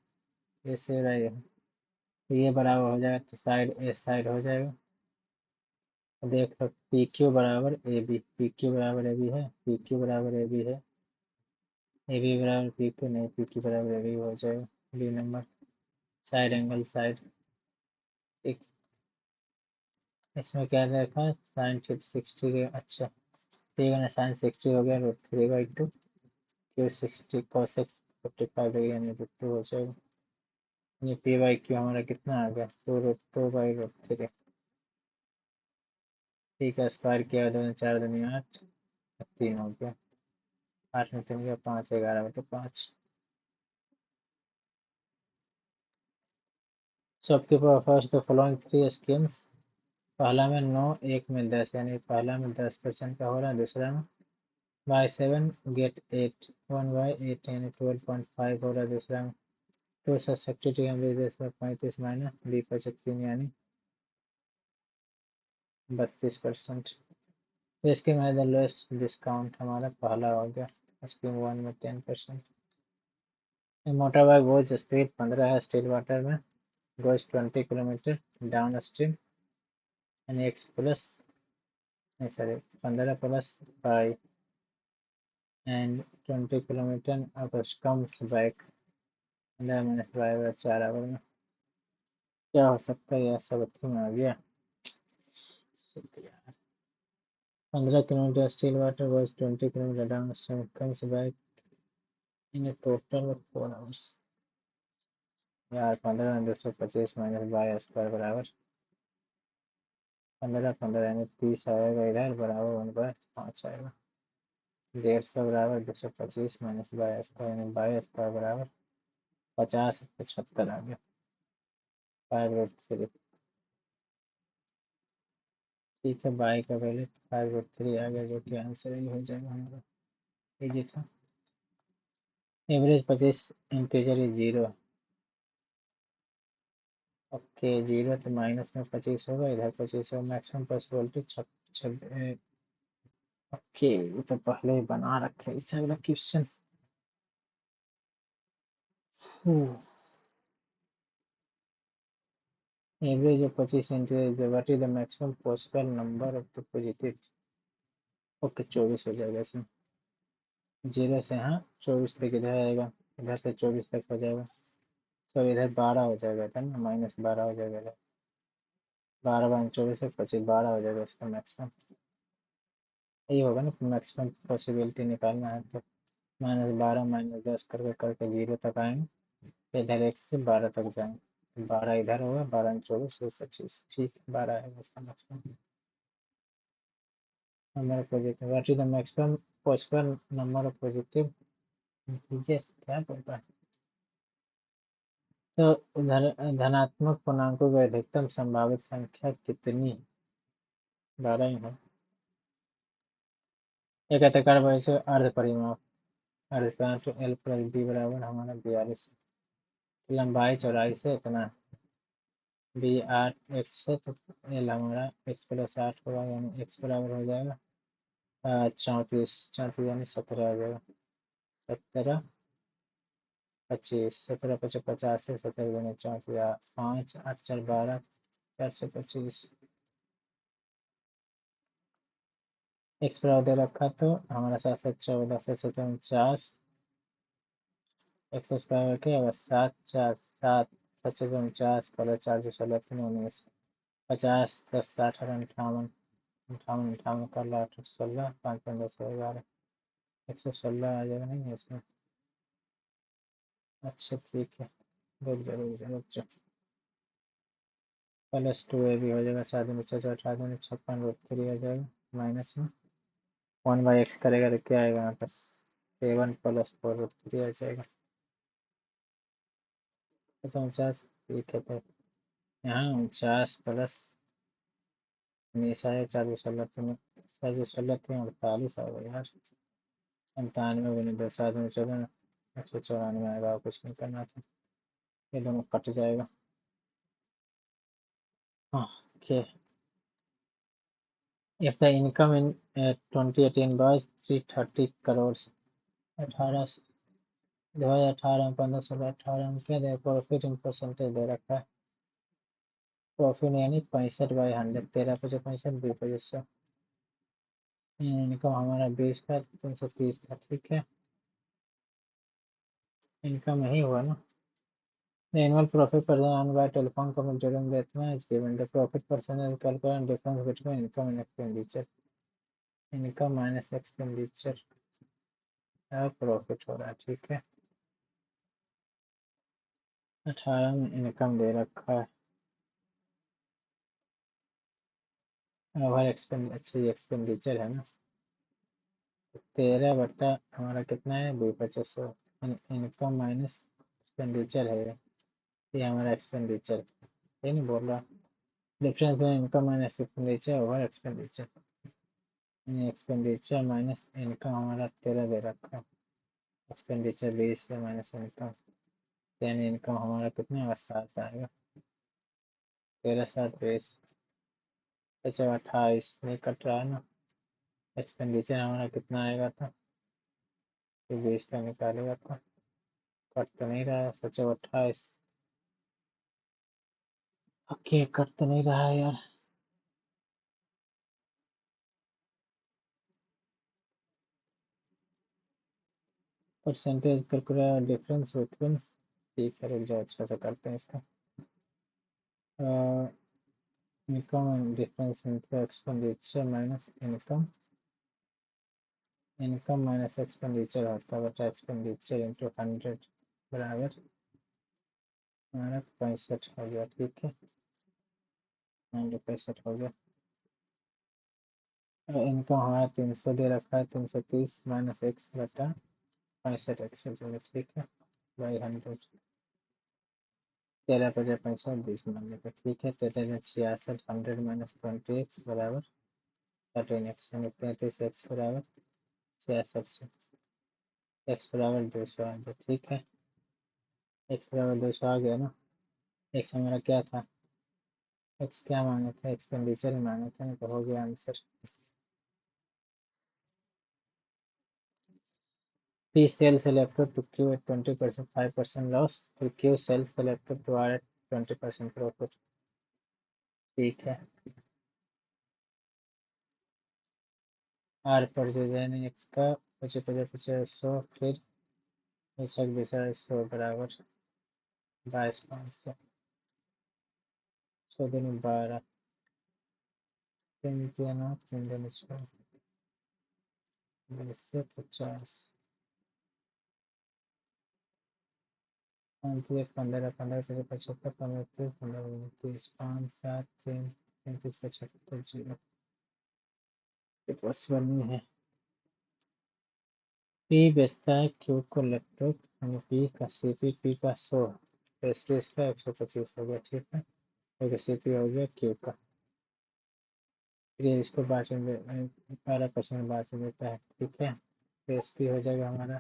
ए सी बराबर ये है। तो ये बराबर हो जाएगा तो साइड ए साइड हो जाएगा। देख लो पी क्यू बराबर ए बी, पी क्यू बराबर ए बी है, पी क्यू बराबर ए बी है, ए बी बराबर पी क्यू नहीं, पी क्यू बराबर ए बी हो जाएगा। B number side angle side, ठीक। इसमें क्या देखा है, साइन 60 के, अच्छा ठीक है ना, साइन 60 हो गया, √3/2, क्यू 60 cosec 45 डिग्री यानी √2 हो जाएगा। ये पी बाई क्यू हमारा कितना आ गया, 2√2/√3। ठीक है, स्क्वायर किया 2 4 दूनी 8, 3 हो गया, 8 में 3 गया 5, 11/5। Shopkeeper offers the following 3 schemes. पहला में 9, एक में 10, यानी पहला में 10% का हो रहा है, दूसरा में बाय 7 गेट 8, 1/8 यानी 12.5 हो रहा है, दूसरा में 2 सब्सिट्यूट बिजनेस में 35 माइनस बी 75 यानी 32%। तो इसके में द लोएस्ट डिस्काउंट हमारा पहला हो गया, स्कीम 1 में 10%। मोटर बाइक गोज स्पीड 15 है, स्टिल वाटर में गोज 20 किलोमीटर डाउन स्ट्रीम, यानी एक्स प्लस, नहीं sorry 15 plus y and 20 kilometre अब comes back 15 minus y 4 hour में। क्या हो सकता है, यह सब अच्छी में आ गया। 15 kilometre still water goes 20 kilometre down stream comes back in A total of 4 hours. यार 15 में 225 माइनस बाई स्क्वायर बराबर 15, 15 यानी 30 आएगा, इधर बराबर 1/5 आएगा। 150 बराबर 225 माइनस बाई स्क्वायर यानी बाई स्क्वायर बराबर 50, 75 आ गया, 5√3। ठीक है, बाई का वैल्यू 5√3 आ गया, जो कि आंसर ही हो जाएगा हमारा, इजी था। एवरेज 25 इंटीजर इज 0, ओके 0 तो माइनस में 25 होगा, इधर 25 होगा, मैक्सिमम पॉसिबिलिटी ओके, ये तो पहले ही बना रखे इससे अगला question. Average of 25 integer, what is the maximum possible number of the positive. Okay 24 हो जाएगा इसमें, 0 से हाँ 24 तक इधर आएगा, इधर से 24 तक हो जाएगा, सो इधर 12 हो जाएगा था ना, -12 हो जाएगा इधर, 12 बाई 24 से 25, 12 हो जाएगा इसका मैक्सिमम। यही होगा ना, मैक्सिमम पॉसिबिलिटी निकालना है तो -12 -10 करके करके 0 तक आएंगे, इधर 1 से 12 तक जाएंगे, 12 इधर होगा, 12 24 से 25, ठीक 12 आएगा इसका maximum number of positive. What is the maximum possible number of positive integers, क्या बोल रहा है। तो धनात्मक पूर्णांकों की अधिकतम संभावित संख्या कितनी, 12 ही है। एक आयताकार वैसे अर्ध परिमाप, अर्धपांच एल प्लस बी बराबर हमारा 42, लंबाई चौड़ाई से इतना, बी 8 एक्स है तो एल हमारा x प्लस 8 होगा, यानी x बराबर हो जाएगा 34, 34 यानी 17 आ जाएगा। 17 25 17 25 85 17 दूनी 34 5 8 4 12 425 एक्स बराबर दे रखा तो हमारा 7 7 14 से 49 एक्स स्क्वायर के और 7 4 7 49 पहले 4 जो 16 3 19 50 10 60 58 58 कर ला 8 16 5 15 16 116 आ जाएगा नहीं इसमें। अच्छा ठीक है, बहुत जरूरी है बच्चों। +2 भी हो जाएगा 7 में 18 56 √3 आ जाएगा माइनस में 1/x करेगा तो क्या आएगा यहाँ पर 7 + 4 √3 आ जाएगा 49 ठीक है। तो यहाँ 49 प्लस 19 आया 4 16 3 4 16 3 48 आ गया यार 97 बने 2 7 में 14 194 आएगा और कुछ नहीं करना था ये दोनों कट जाएगा। हाँ okay. If the income in 2018 was 330 crores 18 2018 में 15 16 18 में क्या दे प्रॉफिट इन परसेंटेज दे रखा है प्रॉफिट यानी 65/100 13 पे 65 2 पे 100 इनकम हमारा 20 का 330 था ठीक है इनकम यही हुआ ना। The annual profit per annum by telephone company during that month is given. The profit percentage calculate difference between income and expenditure. Income minus expenditure profit हो रहा है ठीक है। 18 में इनकम दे रखा है ओवर एक्सपेंडिचर है ना 13 बटा हमारा कितना है 2/25 इनकम माइनस एक्सपेंडिचर है ये हमारा एक्सपेंडिचर ये नहीं बोल रहा डिफरेंस में income minus expenditure over expenditure expenditure minus income हमारा 13 दे रखा है एक्सपेंडिचर 20 है माइनस इनकम यानी इनकम हमारा कितना आएगा 7 आएगा 13 7 20 अच्छा 28 नहीं कट रहा है ना एक्सपेंडिचर हमारा कितना आएगा था तो 20 का निकालेगा था कट तो नहीं रहा है सोचो 28 ओके कट तो नहीं रहा है यार परसेंटेज कैलकुलेट डिफरेंस बिटवीन ठीक है रुक जाओ अच्छा सा करते हैं इसका income and difference into expenditure minus income income minus expenditure होता है बटा एक्सपेंडिचर इंटू 100 बराबर हमारा 65 हो गया ठीक है 65 हो गया। इनकम हमारा 300 दे रखा है 330 माइनस एक्स बटा 65 एक्स हो जाएगा ठीक है बाई 100 13 50 65 20 मान लेते ठीक है 63 66 100 माइनस 20x बराबर 13x यानी 35x बराबर 66 से x बराबर 200 आ गया ठीक है x बराबर 200 आ गया ना x हमारा क्या था x क्या मांगे थे एक्सपेंडिचर ही मांगे थे ना तो हो गया answer. P sell selected to Q at 20% 5% loss to Q sell selected to R at 20% profit ठीक है R परचेज यानी x का 50 50 100 फिर बेशक बेशक 100 बराबर 22 500 100 दूनी 12 3 3 9 3 दूनी 6 20 से 50 5 1 15 15 से 75 15 30 15 29 5 7 3 35 75 0 ये पॉसिबल नहीं है। P बेचता है Q को लैपटॉप यानी P का CP P का 100 तो इसका 125 हो गया ठीक है क्योंकि CP हो गया Q का फिर इसको 12% बाँट देता है ठीक है तो SP हो जाएगा हमारा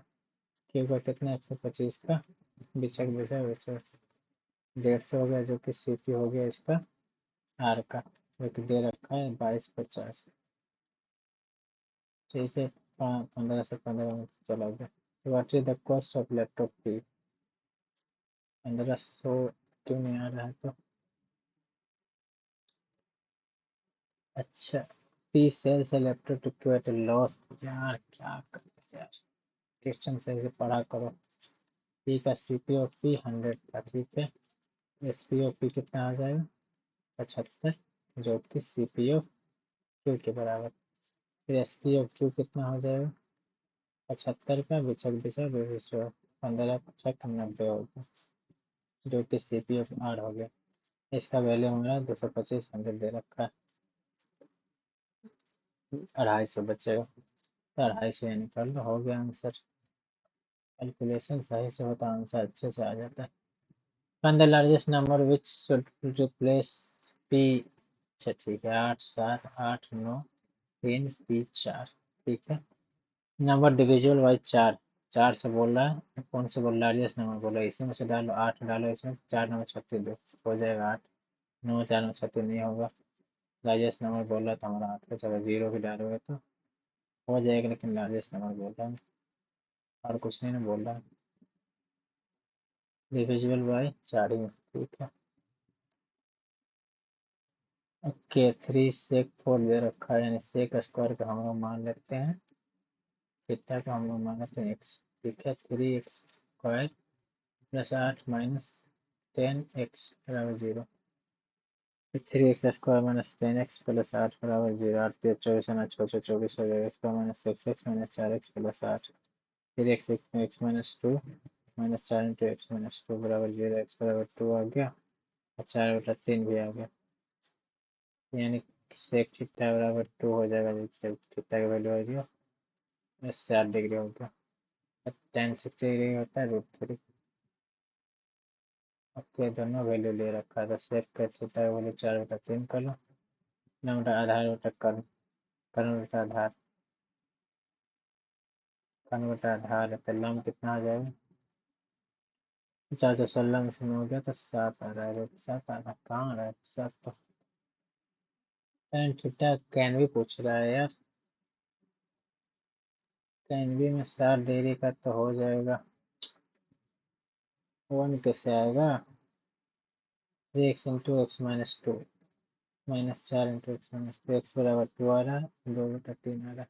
Q का कितना 125 का बिचक बिचक 150 हो गया जो कि CP हो गया इसका R का जो कि दे रखा है 2250 ठीक है 15 से 15 मिनट चला गया। What is the cost of laptop P? 1500 क्यों नहीं आ रहा है तो? अच्छा, P sells a laptop to Q at loss. यार क्या कर यार, क्वेश्चन सही से पढ़ा करो। पी का सीपीओ पी 100 था, ठीक है। एसपीओ पी कितना आ जाएगा? 75, जो कि सीपीओ क्यू के बराबर। फिर एसपीओ क्यू कितना हो जाएगा? 75 का बिचक बिचक बिचक 15 पचक 90 हो गया, जो कि सीपीओ आर हो गया। इसका वैल्यू हमारा 225 100 दे रखा है, 250 बचेगा। तो 250 ये निकाल लो, हो गया आंसर। कैलकुलेशन सही से होता आंसर अच्छे से आ जाता है। Find the largest number which should replace P. अच्छा ठीक है, 8 7 8 9 3 पी 4, ठीक है। नंबर डिविजिबल बाई 4, 4 से बोल रहा है, कौन से बोल लार्जेस्ट नंबर बोला, इसी में से डालो 8 डालो, इसमें 4 नंबर 36 दो हो जाएगा 8। 9 4 नंबर 36 नहीं होगा, लार्जेस्ट नंबर बोल रहा था हमारा 8 का, चलो 0 भी डालोगे तो हो जाएगा, लेकिन लार्जेस्ट नंबर बोल रहा है और कुछ नहीं ना बोल रहा है। डिविजिबल बाई 4 ही, ठीक है। ओके, 3 सेक 4 दे रखा है, यानी सेक स्क्वायर का हम लोग मान लेते हैं, थीटा का हम लोग मान लेते हैं एक्स, ठीक है। 3x square plus 8 minus 10x बराबर 0। 3x square minus 10x plus 8 बराबर 0। 8 3 24 ना 6 24 हो जाएगा, square minus 6x minus 4x plus 8। फिर x minus 2 minus 4 into x minus 2 बराबर 0। x बराबर 2 आ गया और 4/3 भी आ गया, यानी सेक थीटा बराबर 2 हो जाएगा, सेक थीटा की वैल्यू आ गया 60 डिग्री हो गया। टेन 60 डिग्री होता है √3। ओके, दोनों वैल्यू ले रखा है, तो सेक का थीटा की वैल्यू 4/3 कर लो, लंबा आधार बटा कर्ण बटा आधार, कर्ण बटा आधार है, तो लंब कितना आ जाएगा? 416 में से 9 हो गया तो 7 आ रहा है, 7 आ रहा है, कहाँ आ रहा है 7 तो? टेन थीटा कैन भी पूछ रहा है यार, कैन भी में 60 डिग्री का तो हो जाएगा, 1 कैसे आएगा? 3x into x minus 2 minus 4 into x minus 2, x बराबर 2 आ रहा है, 2/3 आ रहा है।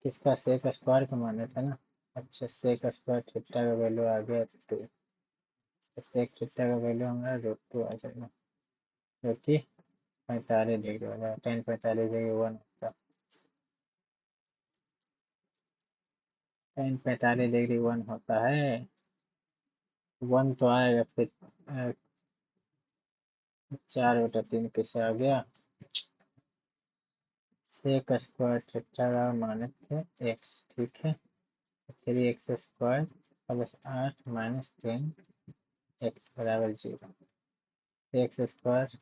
किसका? सेक स्क्वायर का मान था ना। अच्छा, सेक स्क्वायर थीटा का वैल्यू आ गया 2, सेक थीटा का वैल्यू हमारा √2 आ जाएगा, जो कि 45 डिग्री हो जाएगा। 10 45 डिग्री 1 होता है, 10 45 डिग्री 1 होता है, 1 तो आएगा, फिर 4/3 कैसे आ गया? सेक स्क्वायर थीटा का मान थे एक्स, ठीक है। 3x square plus 8 minus 10x बराबर 0। X square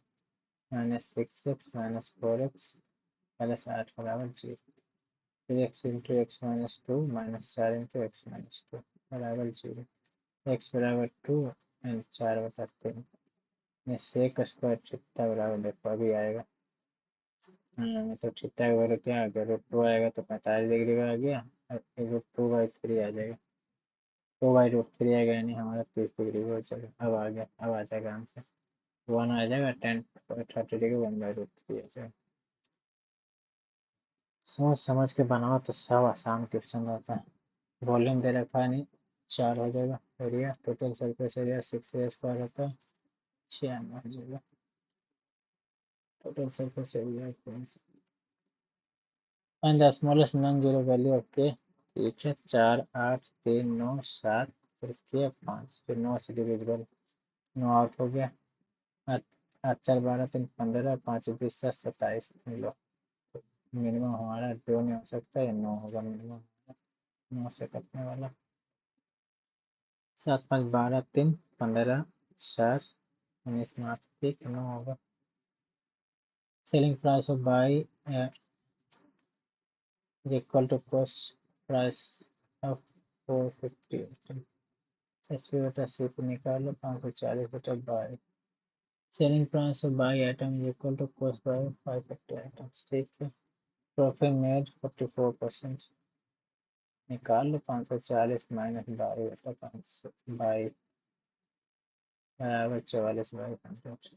minus 6x minus 4x plus 8 बराबर 0। 3x into x minus 2 minus 4 into x minus 2 बराबर 0। एक्स बराबर 2 एंड 4/3 में सेक स्क्वायर थीटा बराबर, देखो अभी आएगा। तो थीटा का वैल्यू क्या आ गया? √2 आएगा तो 45 डिग्री का आ गया, और √2/3 आ जाएगा, 2/√3 आएगा, यानी हमारा 30 डिग्री हो जाएगा। अब आ गया, अब आ जाएगा आंसर, 1 आ जाएगा, 10 30 डिग्री 1/√3 आ जाएगा। सोच समझ के बनाओ तो सब आसान क्वेश्चन रहता है। वॉल्यूम दे रखा है नहीं, 4 हो जाएगा। Area, total surface area 6a² होता है, 96 हो जाएगा total surface area. Find the smallest non zero value of के, ठीक है। 4 8 3 9 7 फिर के 5, फिर 9 से डिविजिबल, 9 आउट हो गया। 8 8 4 12 3 15 5 20 7 27 लो, मिनिमम हमारा 2 नहीं हो सकता है, 9 होगा मिनिमम, 9 से कटने वाला। 7 5 12 3 15 4 19 में 8 एक 9 होगा। Selling price of y is equal to cost price of 450। SP बटा सी पे निकालो, 540/बाई। Selling price of y item is equal to cost by 550 items, ठीक है। प्रॉफिट मेड 44%, निकाल लो 540 माइनस 12/500 बराबर 44/100।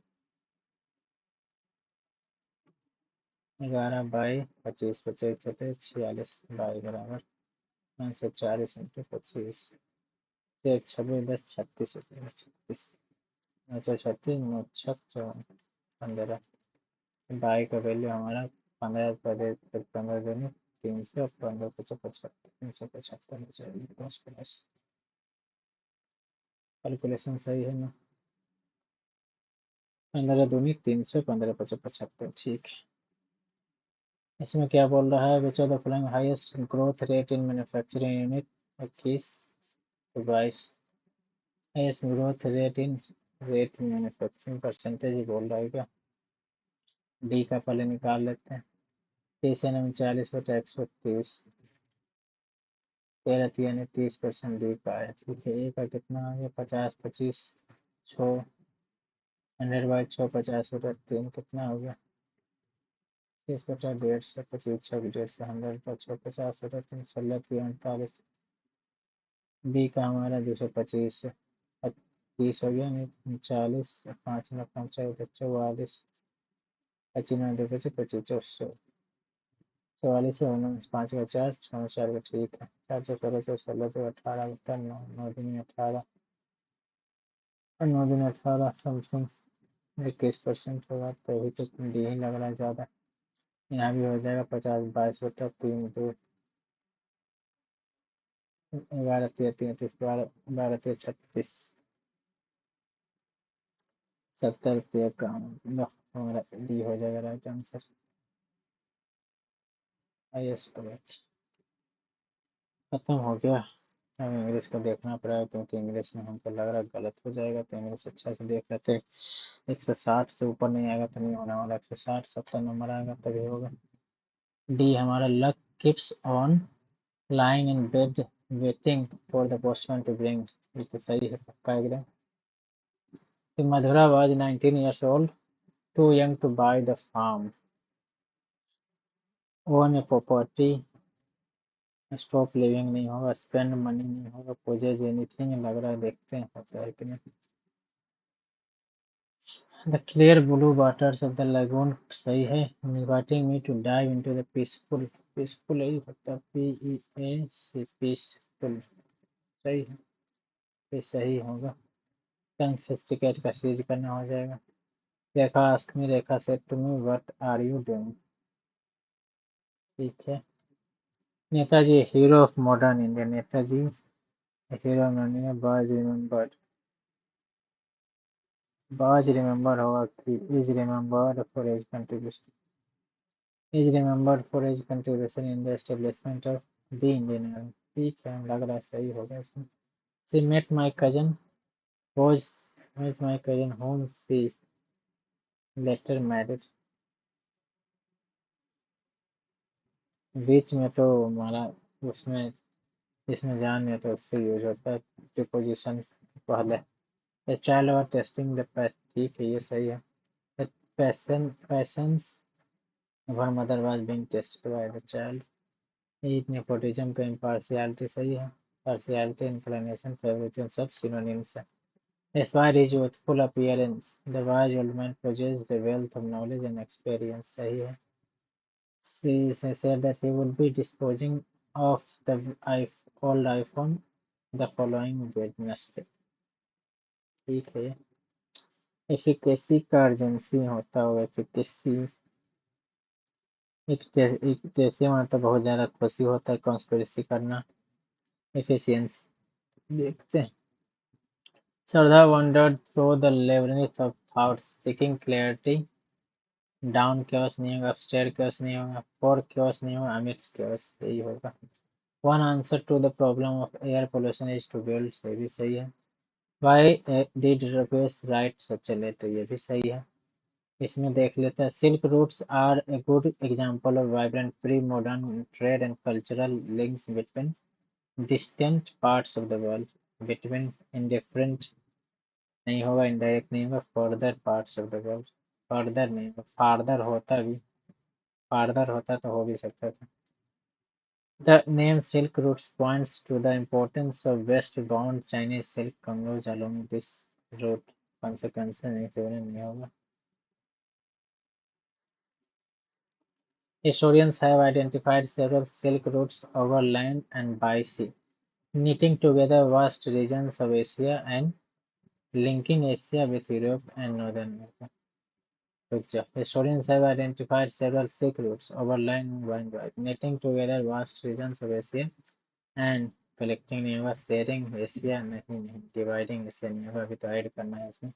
11/25 25 46 बाई बराबर 540 इंटू 25 एक 26 10 36 36 9 36 9 छक 15 बाई का वैल्यू हमारा 15 दूनी 300 15 55 375 हो जाएगी प्लस प्लस। कैलकुलेशन सही है ना? 15 दूनी 300 15 55 ठीक है। इसमें क्या बोल रहा है, which of the following highest growth rate in manufacturing unit 21 to 22। Highest growth rate in manufacturing percentage ही बोल रहा है क्या? डी का पहले निकाल लेते हैं। 30/40/130 13 यानी 30% डी का है। ठीक है, ए का कितना आ गया 50 25 6 100/6 50/3 कितना हो गया 30/150 25 6 150 100/6 50/3 16 39। बी का हमारा 225 30 हो गया नहीं 40 5 में 5 44 25 में 2 25 25 44 से 5 का 4 6 4 का ठीक है 4 से 16 से 16 से 18 बटा 9 9 दिन 18 और 9 दिन 18 समथिंग 21% होगा तो अभी तो डी ही लग रहा है ज़्यादा। यहाँ भी हो जाएगा 50 22/3 2 11 13 33 12 12 13 36 70 का हमारा डी हो जाएगा राइट आंसर। Yes correct. खत्म हो गया। अब इंग्लिश को देखना पड़ेगा क्योंकि इंग्लिश में हमको लग रहा है गलत हो जाएगा तो इंग्लिश अच्छा से देख लेते। 160 से ऊपर नहीं आएगा तो नहीं होने वाला। 160 70 नंबर आएगा तभी होगा। डी हमारा luck keeps on lying in bed waiting for the postman to bring। ये तो सही है पक्का एकदम। Madhura was 19 years old, too young to buy the farm, own a property, stop living नहीं होगा, spend money नहीं होगा, possess anything लग रहा है, देखते हैं होता है कि नहीं। The clear blue waters of the lagoon सही है, inviting me to dive into the peaceful यही होता है PEAC peaceful सही है, ये सही होगा। Confiscate का सीज करना हो जाएगा। रेखा ask me, Rekha said to me what are you doing। ठीक है। Netaji hero of modern India, Netaji hero नहीं है, बाज रिमेंबर होगा कि is remembered for his contribution, is remembered for his contribution in the establishment of the engineering. ठीक है, लग रहा है सही होगा इसमें। She met my cousin was met my cousin whom she later married। बीच में तो हमारा उसमें इसमें जान में तो उससे यूज होता है प्रीपोजिशन पहले। The child were testing the path, ठीक है ये सही है। The patience of her mother was being tested by the child। एक नेपोटिज्म का इम्पार्शियलिटी सही है। पार्शियलिटी इंक्लिनेशन फेवरेटिज्म सब सिनोनिम्स है। Despite his youthful appearance, the wise old man possessed a wealth of knowledge and experience सही है। She said that he would be disposing of the old iPhone the following Wednesday। ठीक है। Efficacy का urgency होता हो, efficacy एक जैसे मतलब बहुत ज़्यादा खुशी होता है, कॉन्स्पिरेसी करना एफिशिएंसी। देखते हैं। श्रद्धा wandered through the labyrinth of thoughts seeking clarity। Down chaos नहीं होगा, अपस्टेयर क्योस नहीं होगा, फोर क्योस नहीं होगा, अमिट्स क्योस यही होगा। One answer to the problem of air pollution is to build, सही भी सही है। Why did Rupesh write such a letter, ये भी सही है। इसमें देख लेते हैं। Silk routes are a good example of vibrant pre modern trade and cultural links between distant parts of the world. Between indifferent नहीं होगा, इनडायरेक्ट नहीं होगा, further parts of the world, further नहीं होगा, फार्दर होता भी, फार्दर होता तो हो भी सकता था। The name Silk Routes points to the importance of westbound Chinese silk convoys along this route. Consequences including नहीं होगा. Historians have identified several silk routes over land and by sea, knitting together vast regions of Asia and linking Asia with Europe and Northern America. Picture. Historians have identified several silk routes over land and by knitting together vast regions of Asia and collecting नहीं होगा, sharing Asia नहीं, dividing Asia नहीं होगा, अभी तो add करना है इसमें.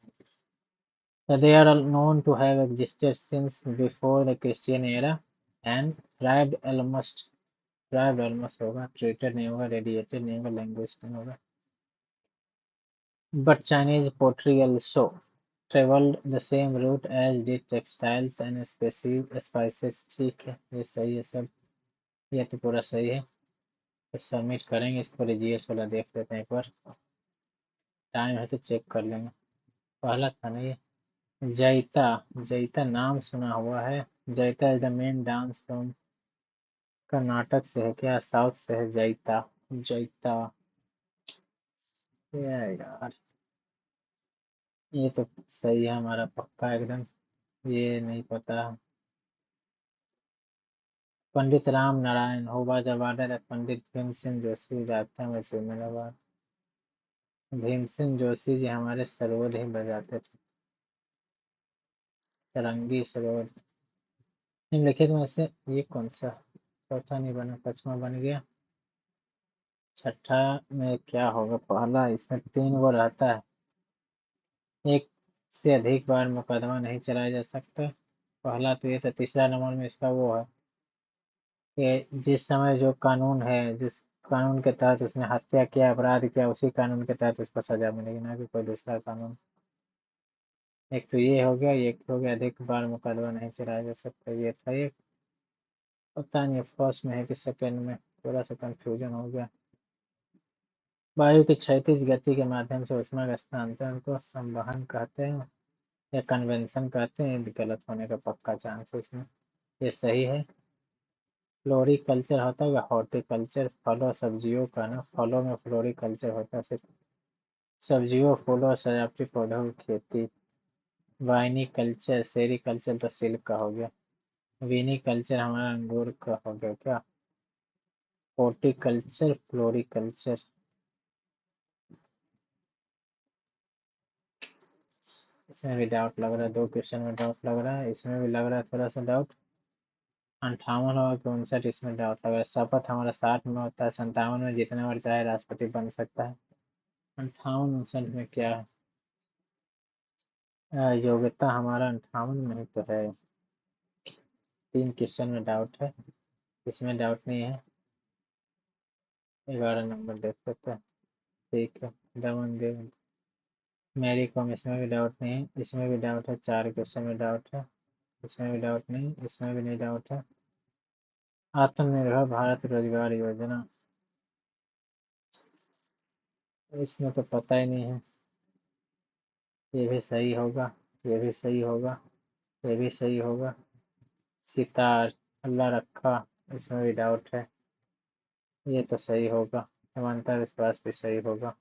They are all known to have existed since before the Christian era and thrived almost होगा, treated नहीं होगा, radiated नहीं होगा, language नहीं होगा. But Chinese pottery also traveled the same route as did textiles and spices. ठीक है, ये सही है सब, ये तो पूरा सही है. तो सबमिट करेंगे इसको, जीएस वाला देख लेते हैं एक बार, टाइम है तो चेक कर लेंगे. पहला था ना ये, जैता. जैता नाम सुना हुआ है. जैता is the main dance from Karnataka से है क्या, साउथ से है जैता. जैता यार, ये तो सही है हमारा पक्का एकदम. ये नहीं पता. पंडित राम नारायण होबा जवाडर है. पंडित भीमसेन जोशी जाते हैं वैसे. भीमसेन जोशी जी हमारे सरोद ही बजाते थे, सरंगी सरोद. निम्नलिखित में से ये कौन सा, चौथा नहीं बना, पांचवा बन गया, छठा में क्या होगा. पहला, इसमें 3 वो रहता है, एक से अधिक बार मुकदमा नहीं चलाया जा सकता. पहला तो ये था. तीसरा नंबर में इसका वो है कि जिस समय जो कानून है, जिस कानून के तहत उसने हत्या किया, अपराध किया, उसी कानून के तहत उसको सजा मिलेगी, ना कि कोई दूसरा कानून. एक तो ये हो गया, एक हो गया अधिक बार मुकदमा नहीं चलाया जा सकता, ये था एक. पता नहीं फर्स्ट में है कि सेकंड में, थोड़ा सा कंफ्यूजन हो गया. वायु की क्षैतिज गति के माध्यम से ऊष्मा का स्थानांतरण को संवहन कहते हैं या कन्वेंशन कहते हैं. गलत होने का पक्का चांस है इसमें. ये सही है. फ्लोरिकल्चर होता है या हॉर्टिकल्चर, फलों सब्जियों का ना, फलों में फ्लोरिकल्चर होता है, सिर्फ सब्जियों फूलों सजावटी पौधों की खेती. वाइनिकल्चर, सेरिकल्चर तो सिल्क का हो गया. विनिकल्चर हमारा अंगूर का हो गया क्या. Horticulture, floriculture. इसमें भी डाउट लग रहा है, 2 क्वेश्चन में डाउट लग रहा है, इसमें भी लग रहा है थोड़ा सा डाउट. 58 और 59 इसमें डाउट लग रहा है. शपथ हमारा 60 में होता है, 57 में जितने बार चाहे राष्ट्रपति बन सकता है. 58 59 में क्या है. योग्यता हमारा 58 में ही तो है. 3 क्वेश्चन में डाउट है, इसमें डाउट नहीं है. 11 नंबर देख सकते हैं. ठीक है. दमन देव, मैरी कॉम, इसमें भी डाउट नहीं है, इसमें भी डाउट है. 4 क्वेश्चन में डाउट है, इसमें भी डाउट नहीं, इसमें भी नहीं डाउट है. आत्मनिर्भर भारत रोजगार योजना, इसमें तो पता ही नहीं है. ये भी सही होगा, ये भी सही होगा, ये भी सही होगा. सितार, अल्लाह रखा, इसमें भी डाउट है. ये तो सही होगा. समानता विश्वास भी सही होगा.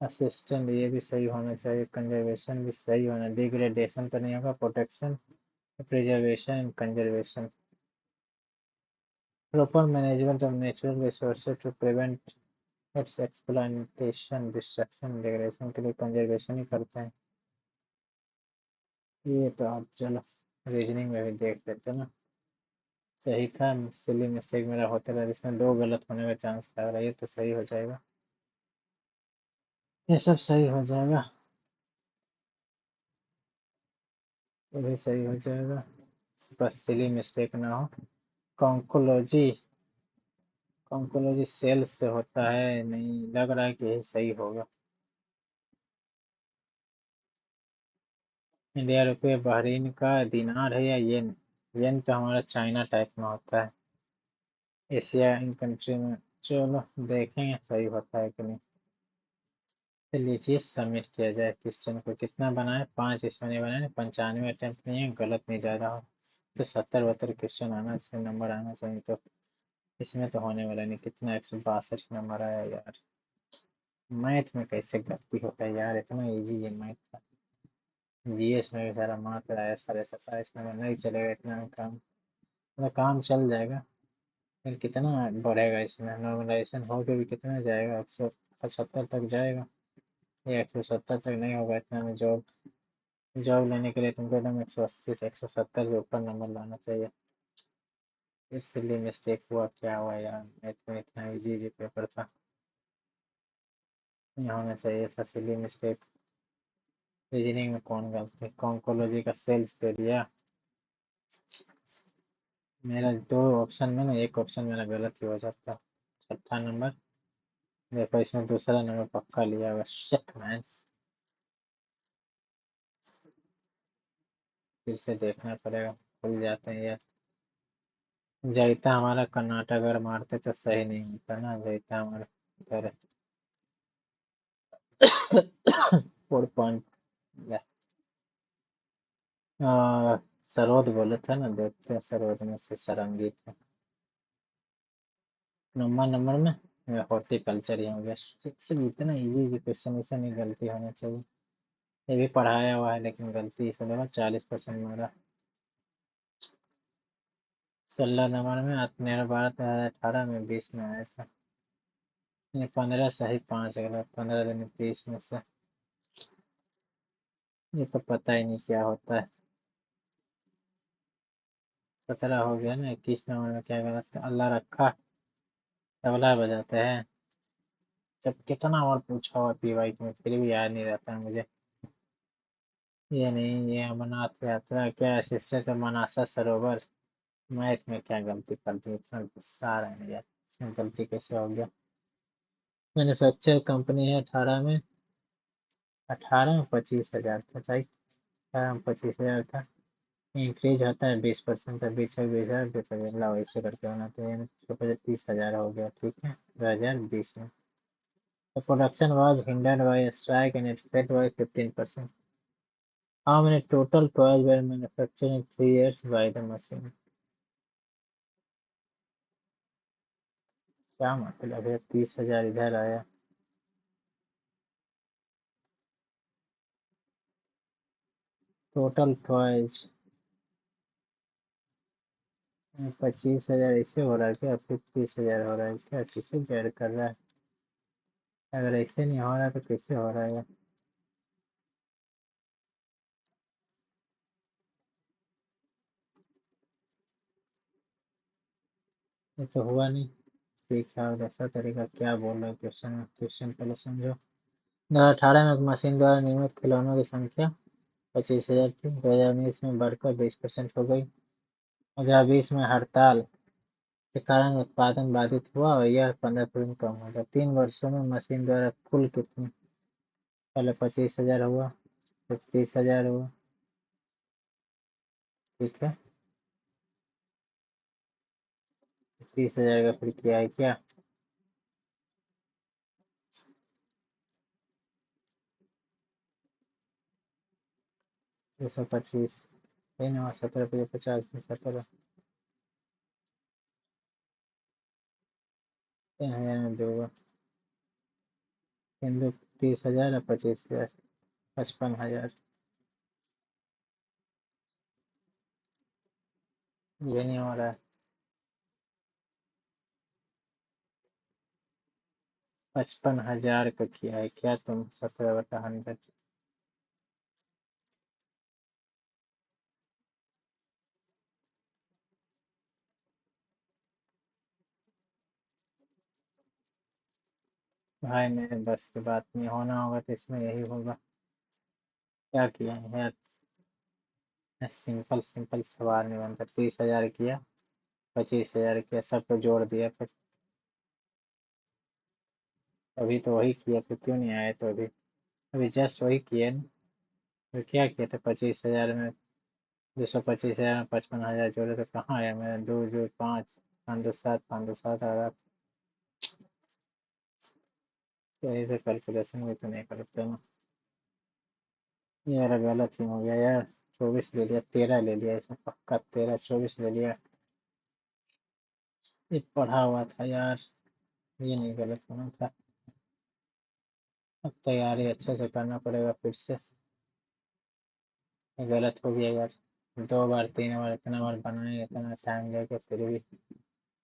असिस्टेंट, ये भी सही होना चाहिए. कंजर्वेशन भी सही होना. डिग्रेडेशन तो नहीं होगा. Protection, preservation and conservation. Proper management of natural resources to prevent its exploitation, destruction, degradation के लिए कंजर्वेशन ही करते हैं. ये तो आप चलो रीजनिंग में भी देख लेते ना. सही था. सिली मिस्टेक मेरा होता रहा, इसमें 2 गलत होने का चांस लग रहा है. ये तो सही हो जाएगा, ये सब सही हो जाएगा, ये भी सही हो जाएगा, बस सिली मिस्टेक ना हो. कॉन्कोलॉजी, कॉन्कोलॉजी सेल से होता है, नहीं लग रहा है कि यही सही होगा. इंडिया रुपये बहरीन का दिनार है या येन. येन तो हमारा चाइना टाइप में होता है, एशिया इन कंट्री में. चलो देखेंगे सही होता है कि नहीं. तो लीजिए सबमिट किया जाए. क्वेश्चन को कितना बनाए, 5 इसमें नहीं बनाए. 95 अटेम्प्ट नहीं है, गलत नहीं जा रहा हो तो 70 72 क्वेश्चन आना चाहिए, नंबर आना चाहिए. तो इसमें तो होने वाला नहीं, कितना 162 नंबर आया यार। मैथ में कैसे गलती होता है यार, इतना इजी है मैथ का। जीएस में भी सारा मार्क आया, 27.5 नंबर, नहीं चलेगा इतना में काम। मतलब काम चल जाएगा, फिर कितना बढ़ेगा इसमें, नॉर्मलाइजेशन हो के भी कितना जाएगा, 175 तक जाएगा, या 170 तक नहीं होगा इतना में। जॉब जॉब लेने के लिए तुमको एकदम 180 से 170 के ऊपर नंबर लाना चाहिए। इसलिए मिस्टेक हुआ, क्या हुआ यार, मैथ में इतना इजी इजी पेपर था, नहीं होना चाहिए था, इसलिए मिस्टेक। रीजनिंग में कौन गलती, कॉन्कोलॉजी का सेल्स दे दिया। मेरा दो ऑप्शन में ना एक ऑप्शन मेरा गलत ही हो जाता। छठा नंबर, देखो इसमें दूसरा नंबर पक्का लिया हुआ, शिट मैन। फिर से देखना पड़ेगा, भूल जाते हैं यार। जैता हमारा कर्नाटक अगर मारते तो सही नहीं होता ना, जैता हमारा इधर 4 पॉइंट। सरोद बोले थे ना, देखते हैं सरोद में से सारंगी थे। नंबर नंबर में हॉर्टिकल्चर ही हो गया। इससे भी इतना इजी इजी क्वेश्चन, इसे नहीं गलती होना चाहिए। ये भी पढ़ाया हुआ है लेकिन गलती इसे लगा, 40% मारा। 16 नंबर में आत्मनिर्भर भारत 2018 में 20 में आया था। ये 15 सही, 5 गलत, 15 दिन 30 में से। ये तो पता ही नहीं क्या होता है। 17 हो गया ना, 21 नंबर में क्या गलत है, अल्लाह रखा तबला बजाते हैं। जब कितना और पूछा हुआ पीवाई में, फिर भी याद नहीं रहता है मुझे। ये नहीं, ये अमरनाथ यात्रा क्या, सिस्टर मनासा सरोवर। मैथ में क्या गलती कर दी, इतना गुस्सा आ रहा है यार, इसमें गलती कैसे हो गया। मैन्युफैक्चर कंपनी है 18 में, 25,000 था भाई, 25,000 था। इंक्रीज होता है 20% का, 20,000 अगला वैसे करके होना चाहिए, तो 30,000 हो गया, ठीक है, 2020 में। The production was hindered by a strike and it fell by 15%. How many total toys were manufactured in 3 years by the machine? क्या मतलब है, 30,000 इधर आया। टोटल टॉयज 25,000 ऐसे हो रहा है क्या, 30,000 हो रहा है क्या, किसे ऐड कर रहा है। अगर ऐसे नहीं हो रहा तो कैसे हो रहा है। ये तो हुआ नहीं। देखा और ऐसा तरीका क्या बोल रहा है क्वेश्चन में, क्वेश्चन पहले समझो। 2018 में मशीन द्वारा निर्मित खिलौनों की संख्या 25,000 थी, 2019 में बढ़कर 20% हो गई। 2020 में हड़ताल के कारण उत्पादन बाधित हुआ और यह 15% कम हो गया। 3 वर्षों में मशीन द्वारा कुल कितनी, पहले 25,000 हुआ, फिर 30,000 हुआ, ठीक है। 30,000 का फिर किया है क्या, 225, 17 50 17, 3,000 में दूंगा, हिंदू 30,000 और 25,000, 55,000। ये नहीं हो रहा है। 55,000 का किया है क्या तुम, 17/100। भाई मेरे बस की बात नहीं, होना होगा तो इसमें यही होगा। क्या किया है यार, सिंपल सिंपल सवाल नहीं बनता। 30,000 किया, 25,000 किया, सबको जोड़ दिया, फिर अभी तो वही किया, फिर क्यों नहीं आए, तो अभी अभी जस्ट वही किया ना। फिर क्या किया था, 25,000 में 225,000 में 55,000 जोड़े तो कहाँ आया मेरा, 2 2 5, 5 2 7, 5 2 7 आ रहा। सही से कैलकुलेशन भी तो नहीं करते ना। ये मेरा गलत ही हो गया यार, 24 ले लिया, 13 ले लिया, इसमें पक्का 13 24 ले लिया। ये पढ़ा हुआ था यार, ये नहीं गलत होना था। अब तैयारी अच्छे से करना पड़ेगा फिर से। ये गलत हो गया यार, 2 बार 3 बार इतना बार बनाए, इतना टाइम लेके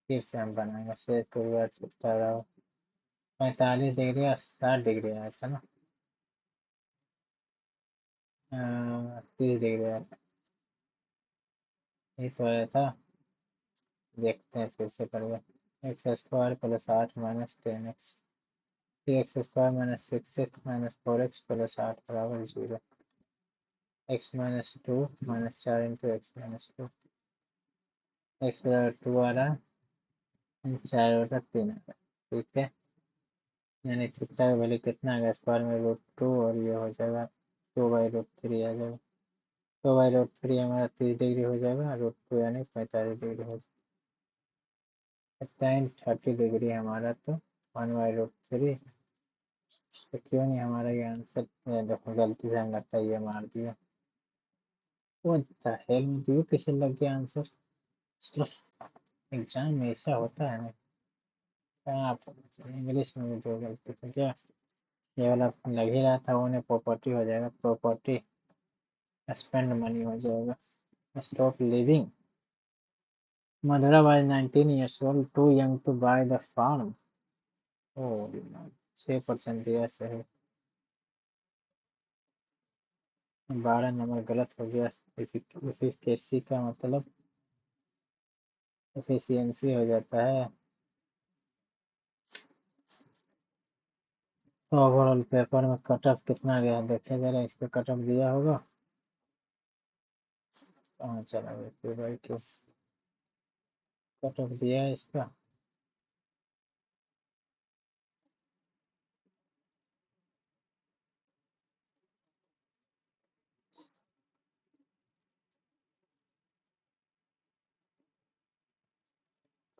फिर से हम बनाएंगे। सेव टू बार छुट्टा रहो। 45 डिग्री या 60 डिग्री आया था ना? 30 डिग्री आया था। ये तो आया था। देखते हैं फिर से करेंगे। x² plus 8 - 10x, 3x² - 6x - 4x plus 8 बराबर 0। x - 2 -4 × x - 2, x बराबर 2 आ रहा है, 4/3 आ रहा है। ठीक है, यानी थीटा का वैल्यू कितना आएगा? स्क्वायर में √2 और ये हो जाएगा 2/√3 आ जाएगा। 2/√3 हमारा 30 डिग्री हो जाएगा, √2 यानी 45 डिग्री हो जाएगा। tan 30 डिग्री हमारा तो 1/√3। तो क्यों नहीं हमारा ये आंसर? देखो गलती से हम लगता है ये मार दिया। वो हेल में दियो किसे लग गया आंसर? बस एग्जाम में ऐसा होता है ना। आप इंग्लिश में भी दो गलती तो क्या, ये वाला लग ही रहा था, उन्हें प्रॉपर्टी हो जाएगा, प्रॉपर्टी स्पेंड मनी हो जाएगा। Stop living, Mathura was 19 years old, too young to buy the farm। ओ 6% दिया सही। 12 नंबर गलत हो गया। एफिशिएंसी का मतलब एफिशिएंसी हो जाता है। तो ओवरऑल पेपर में कट ऑफ कितना गया देखे जरा, इस पे कट ऑफ दिया होगा। कहाँ चला गया फिर भाई, किस कट ऑफ दिया है इसका?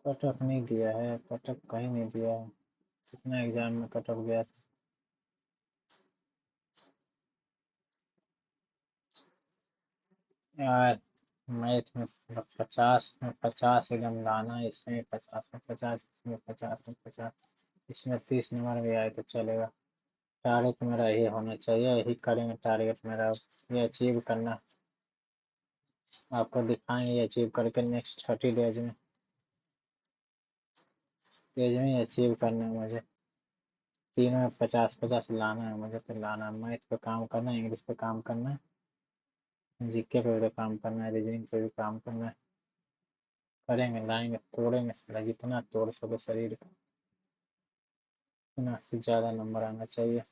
कट ऑफ नहीं दिया है, कट ऑफ कहीं नहीं दिया है। कितना एग्जाम में कट ऑफ गया था? यार मैथ में 50 में 50 एकदम लाना है, इसमें 50 में 50, इसमें 50 में 50, इसमें 30 नंबर भी आए तो चलेगा। टारगेट मेरा यही होना चाहिए, यही करेंगे टारगेट मेरा, ये अचीव करना। आपको दिखाएंगे ये अचीव करके नेक्स्ट 30 डेज में अचीव करना है मुझे। तीनों में 50 50 लाना है मुझे, तो लाना है। मैथ पे काम करना है, इंग्लिश पे काम करना है, जीके पे भी काम करना है, रीजनिंग पे भी काम करना है। करेंगे, लाएंगे, तोड़ेंगे साला, जितना तोड़ सके शरीर को, उतना से ज़्यादा नंबर आना चाहिए।